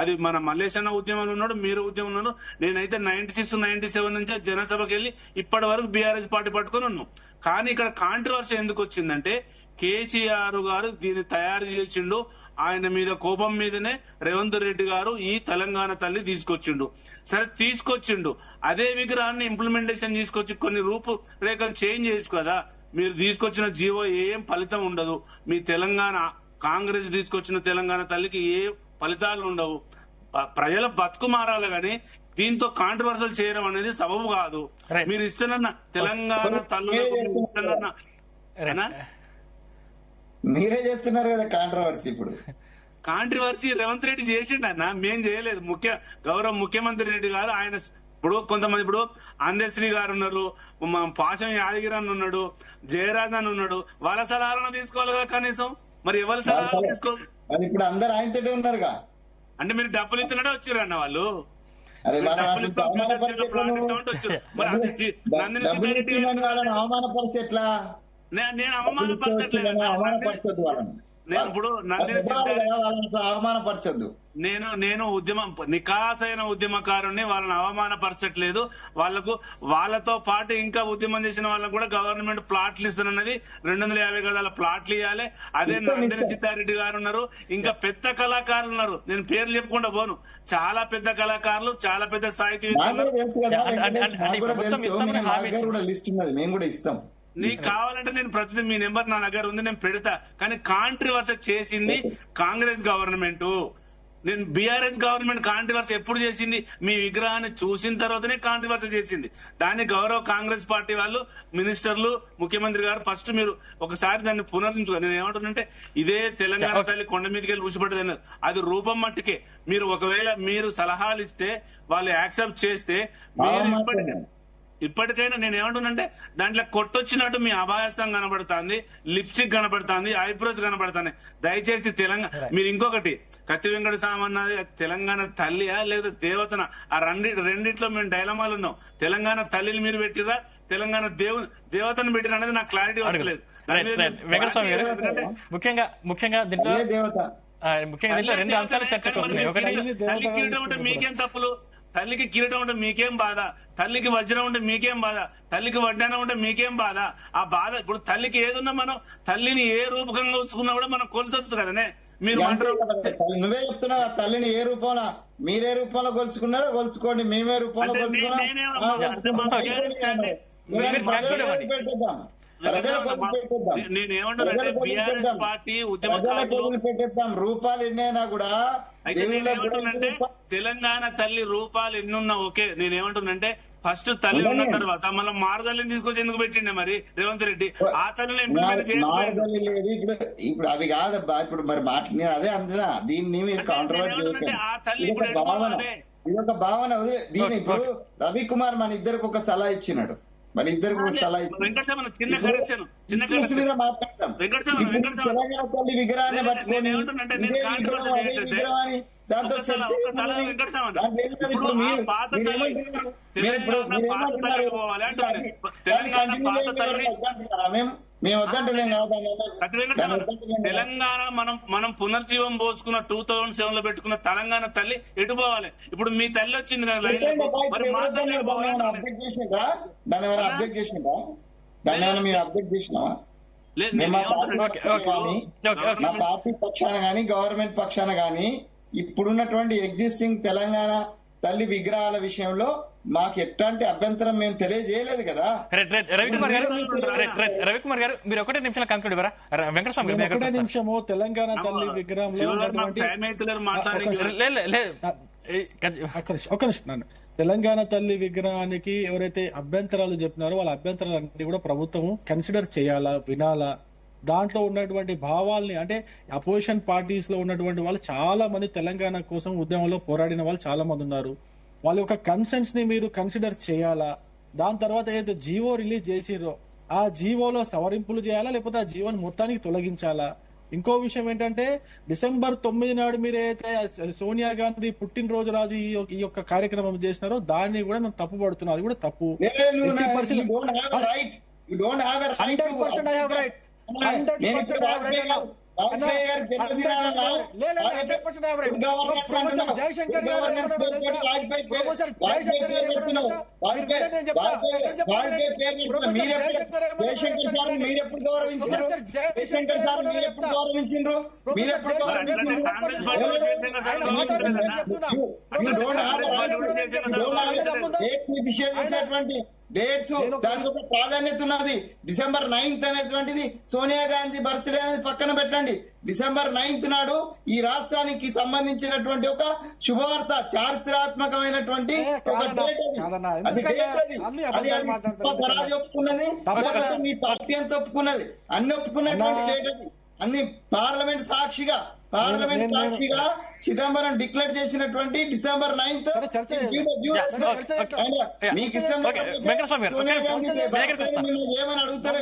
అది మన మల్లేశన్న ఉద్యమంలో ఉన్నాడు, మీరు ఉద్యమంలో ఉన్నాడు. నేనైతే 96-97 నుంచి జనసభకి వెళ్ళి ఇప్పటి వరకు బీఆర్ఎస్ పార్టీ పట్టుకుని ఉన్నాం. కానీ ఇక్కడ కాంట్రవర్సీ ఎందుకు వచ్చిందంటే, కేసీఆర్ గారు దీన్ని తయారు చేసిండు, ఆయన మీద కోపం మీదనే రేవంత్ రెడ్డి గారు ఈ తెలంగాణ తల్లి తీసుకొచ్చిండు. సరే తీసుకొచ్చిండు, అదే విగ్రహాన్ని ఇంప్లిమెంటేషన్ తీసుకొచ్చి కొన్ని రూపురేఖలు చేంజ్ చేసుకో కదా. మీరు తీసుకొచ్చిన జీవో ఏం ఫలితం ఉండదు, మీ తెలంగాణ కాంగ్రెస్ తీసుకొచ్చిన తెలంగాణ తల్లికి ఏ ఫలితాలు ఉండవు. ప్రజల బతుకు మారాలి గాని దీంతో కాంట్రవర్సల్ చేయడం అనేది సబబు కాదు. మీరు ఇస్తున్న తెలంగాణ తల్లులకు ఇస్తున్న మీరే చేస్తున్నారు కదా కాంట్రవర్సీ. ఇప్పుడు కాంట్రవర్సీ రేవంత్ రెడ్డి చేసిండు అన్న, మేం చేయలేదు. గౌరవ ముఖ్యమంత్రి రెడ్డి గారు ఆయన ఇప్పుడు కొంతమంది, ఇప్పుడు అందశ్రీ గారు ఉన్నారు, పాశం యాదగిరి అని ఉన్నాడు, జయరాజ్ అని ఉన్నాడు, వాళ్ళ సలహాలను తీసుకోవాలి కదా కనీసం. మరి ఎవరి సలహాలు తీసుకోవాలి? ఇప్పుడు అందరు ఆయనతోనే ఉన్నారుగా. అంటే మీరు డబ్బులు ఇస్తున్నట్టే వచ్చారు అన్న వాళ్ళు. అవమానపరిచి ఎట్లా? నేను అవమానపరచట్లేదు. నేను ఇప్పుడు అవమానపరచొద్దు. నేను నికాసైన ఉద్యమకారుని, వాళ్ళని అవమానపరచట్లేదు. వాళ్ళతో పాటు ఇంకా ఉద్యమం చేసిన వాళ్ళకు కూడా గవర్నమెంట్ ప్లాట్లు ఇస్తున్నది. 250 గదాల ప్లాట్లు ఇవ్వాలి. అదే నందిని సిద్ధారెడ్డి గారు ఉన్నారు, ఇంకా పెద్ద కళాకారులు ఉన్నారు. నేను పేర్లు చెప్పుకుంటా పోను, చాలా పెద్ద కళాకారులు, చాలా పెద్ద సాహిత్యవేత్తలు. మేము కూడా ఇస్తాం. నీకు కావాలంటే నేను ప్రతిదీ, మీ నెంబర్ నా దగ్గర ఉంది, నేను పెడతా. కానీ కాంట్రవర్సీ చేసింది కాంగ్రెస్ గవర్నమెంట్. నేను బీఆర్ఎస్ గవర్నమెంట్ కాంట్రవర్సీ ఎప్పుడు చేసింది? మీ విగ్రహాన్ని చూసిన తర్వాతనే కాంట్రవర్సీ చేసింది. దాన్ని గౌరవ కాంగ్రెస్ పార్టీ వాళ్ళు, మినిస్టర్లు, ముఖ్యమంత్రి గారు ఫస్ట్ మీరు ఒకసారి దాన్ని పునర్నించుకోవాలి. నేను ఏమంటున్నానంటే ఇదే తెలంగాణ తల్లి కొండ మీదకి వెళ్ళి ఊసిపడ్డది, అది రూపం మట్టుకే. మీరు ఒకవేళ మీరు సలహాలు ఇస్తే, వాళ్ళు యాక్సెప్ట్ చేస్తే, మీరు ఇప్పటికైనా నేను ఏమంటున్నానంటే దాంట్లో కొట్టొచ్చినట్టు మీ అభాయస్థం కనబడుతుంది, లిప్స్టిక్ కనబడుతుంది, ఐబ్రోస్ కనబడుతుంది. దయచేసి తెలంగాణ మీరు ఇంకొకటి కత్తి వెంకట సామన్న తెలంగాణ తల్లియా లేదా దేవతన? ఆ రెండిట్లో మేము డైలమాలు ఉన్నాం. తెలంగాణ తల్లిని మీరు పెట్టిరా, తెలంగాణ దేవతను పెట్టిరా అనేది నాకు క్లారిటీ వచ్చలేదు. వెంకటస్వామి గారు ముఖ్యంగా దీంట్లో రెండు అంశాలు చర్చకు వస్తున్నాయి. ఒకటి, తల్లి కిరీటం ఉంటే మీకేం తప్పులు? తల్లికి కిరీటం ఉంటే మీకేం బాధ? తల్లికి వజ్రం ఉంటే మీకేం బాధ? తల్లికి వడ్డానం ఉంటే మీకేం బాధ? ఆ బాధ ఇప్పుడు తల్లికి ఏదున్నా మనం తల్లిని ఏ రూపకంగా ఉంచుకున్నా కూడా మనం కొలుచొచ్చు కదనే. మీరు నువ్వే చెప్తున్నావు తల్లిని ఏ రూపంలో, మీరే రూపంలో కొలుచుకున్నారో కొలుచుకోండి, మేమే రూపంలో కొలుచుకున్నాం. నేనేమంటున్నా బీఆర్ఎస్ పార్టీ పెట్టేద్దాం రూపాలు ఎన్నైనా కూడా. అయితే నేనేమంటున్నంటే తెలంగాణ తల్లి రూపాలు ఎన్నున్నా ఓకే. నేనేమంటున్నంటే ఫస్ట్ తల్లి ఉన్న తర్వాత మళ్ళీ మారదల్లిని తీసుకొచ్చి ఎందుకు పెట్టిండే మరి రేవంత్ రెడ్డి? ఆ తల్లిని ఇప్పుడు అవి కాదబ్బా. ఇప్పుడు మరి నేను అదే అంటున్నా, దీన్ని మీరు కాంట్రవర్ట్ ఆ తల్లి ఇది ఒక భావన వదిలే. దీన్ని ఇప్పుడు రవికుమార్ మన ఇద్దరికి ఒక సలహా ఇచ్చినాడు, మన ఇద్దరికి ఒక సలహా ఇచ్చాడు. తెలంగాణ తల్లి విగ్రహాన్ని పట్టుకొని దాంతో మేము వద్దంటలేం తెలంగాణ మనం పునర్జీవం పోసుకున్న 2007 లో పెట్టుకున్న తెలంగాణ తల్లి ఎటు పోవాలి? ఇప్పుడు మీ తల్లి వచ్చింది కదా లైన్, మరి మా తల్లి దాని ఏమైనా అబ్జెక్ట్ చేసినా? దాన్ని ఏమైనా మేము అబ్జెక్ట్ చేసినావా? మా పార్టీ పక్షాన గానీ గవర్నమెంట్ పక్షాన గానీ ఇప్పుడున్నటువంటి ఎగ్జిస్టింగ్ తెలంగాణ తల్లి విగ్రహాల విషయంలో మాకు ఎట్లాంటి అభ్యంతరం మేము తెలియజేయలేదు కదా. రవికుమార్ గారు మీరు ఒకటే నిమిషాలు కంక్లూడ్ ఇవ్వరా? వెంకటస్వామి ఒకటే నిమిషము తెలంగాణ తల్లి విగ్రహంలో ఒక నిమిషం. తెలంగాణ తల్లి విగ్రహానికి ఎవరైతే అభ్యంతరాలు చెప్పినారో వాళ్ళ అభ్యంతరాలన్నీ కూడా ప్రభుత్వం కన్సిడర్ చేయాలా, వినాలా. దాంట్లో ఉన్నటువంటి భావాల్ని, అంటే అపోజిషన్ పార్టీస్ లో ఉన్నటువంటి వాళ్ళు చాలా మంది తెలంగాణ కోసం ఉద్యమంలో పోరాడిన వాళ్ళు చాలా మంది ఉన్నారు. వాళ్ళ యొక్క కన్సర్న్స్ ని మీరు కన్సిడర్ చేయాలా. దాని తర్వాత ఏదైతే జీవో రిలీజ్ చేసిరో ఆ జీవోలో సవరింపులు చేయాలా, లేకపోతే ఆ జీవోని మొత్తానికి తొలగించాలా. ఇంకో విషయం ఏంటంటే December 9 నాడు మీరు ఏదైతే సోనియా గాంధీ పుట్టినరోజు రాజు ఈ యొక్క కార్యక్రమం చేసినారో దాన్ని కూడా మేము తప్పు పడుతున్నాం. అది కూడా తప్పు. 100% మీరెప్పుడు గౌరవించారు? జయశంకర్ సార్ మీరెప్పుడు గౌరవించారు? మీరెప్పుడు నిషేధించేటువంటి డేట్స్ దానికి ఒక ప్రాధాన్యత ఉన్నది. December 9th అనేటువంటిది సోనియా గాంధీ బర్త్డే అనేది పక్కన పెట్టండి. December 9th నాడు ఈ రాష్ట్రానికి సంబంధించినటువంటి ఒక శుభవార్త, చారిత్రాత్మకమైనటువంటి ఒక డేట్. ఒప్పుకున్నది మీ పార్టీ అంతా ఒప్పుకున్నది, అన్ని ఒప్పుకున్నటువంటి డేట్ అది. అన్ని పార్లమెంట్ సాక్షిగా చిదంబరం డిక్లేర్ చేసినటువంటి December 9th. మీకు ఇష్టం ఏమని అడుగుతారు?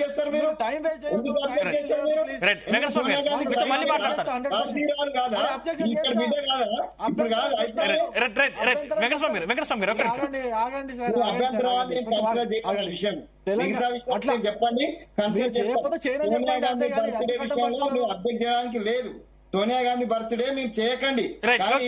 చేస్తారు మీరు? చెప్పండి. అబ్జెక్ట్ చేయడానికి లేదు. సోనియా గాంధీ బర్త్డే మీరు చేయకండి, కానీ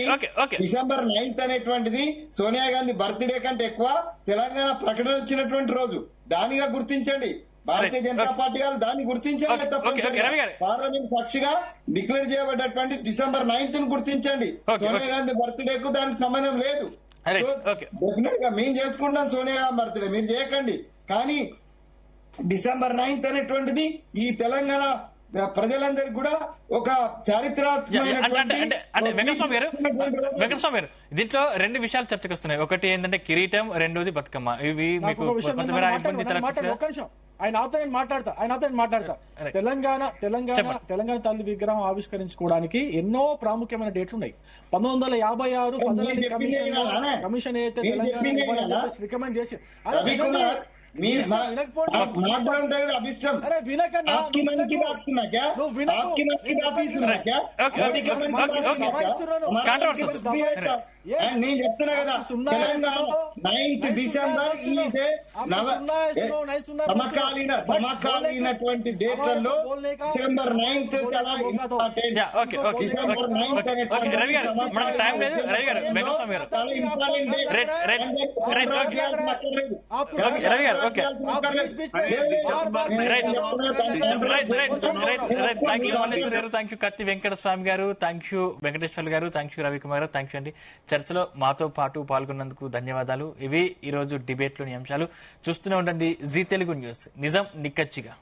December 9th అనేటువంటిది సోనియా గాంధీ బర్త్డే కంటే ఎక్కువ తెలంగాణ ప్రకటన వచ్చినటువంటి రోజు. దానిగా గుర్తించండి. భారతీయ జనతా పార్టీ వాళ్ళు దాన్ని గుర్తించండి రవి తప్పనిసరిగా. గారు. పార్లమెంట్ సాక్షిగా డిక్లేర్ చేయబడ్డటువంటి డిసెంబర్ 9th గుర్తించండి. సోనియా గాంధీ బర్త్డే కు దానికి సంబంధం లేదు. డెఫినెట్ గా మేము చేసుకుంటాం సోనియా గాంధీ బర్త్డే, మీరు చేయకండి. కానీ డిసెంబర్ 9th అనేటువంటిది ఈ తెలంగాణ ప్రజలందరికీ కూడా ఒక వెంకటస్వామి గారు దీంట్లో రెండు విషయాలు చర్చకు వస్తున్నాయి. ఒకటి ఏంటంటే కిరీటం, రెండోది బతుకమ్మ. ఇవి మీకు ఆయన మాట్లాడతా తెలంగాణ తల్లి విగ్రహం ఆవిష్కరించుకోవడానికి ఎన్నో ప్రాముఖ్యమైన డేట్లు ఉన్నాయి. 1956 ఫజల్ కమిషన్ అయితే తెలంగాణ రికమెండ్ చేసి నేను చెప్తున్నా కదా, తెలంగాణ 9th డిసెంబర్ సమకాలీనటువంటి డేట్లలో December 9th December 9th thank you Katti Venkataswamy గారు, థ్యాంక్ యూ వెంకటేశ్వర్ గారు, థ్యాంక్ యూ రవికుమార్ గారు, థ్యాంక్ యూ అండి. చర్చలో మాతో పాటు పాల్గొన్నందుకు ధన్యవాదాలు. ఇవి ఈరోజు డిబేట్లోని అంశాలు. చూస్తూనే ఉండండి జీ తెలుగు న్యూస్, నిజం నిక్కచ్చిగా.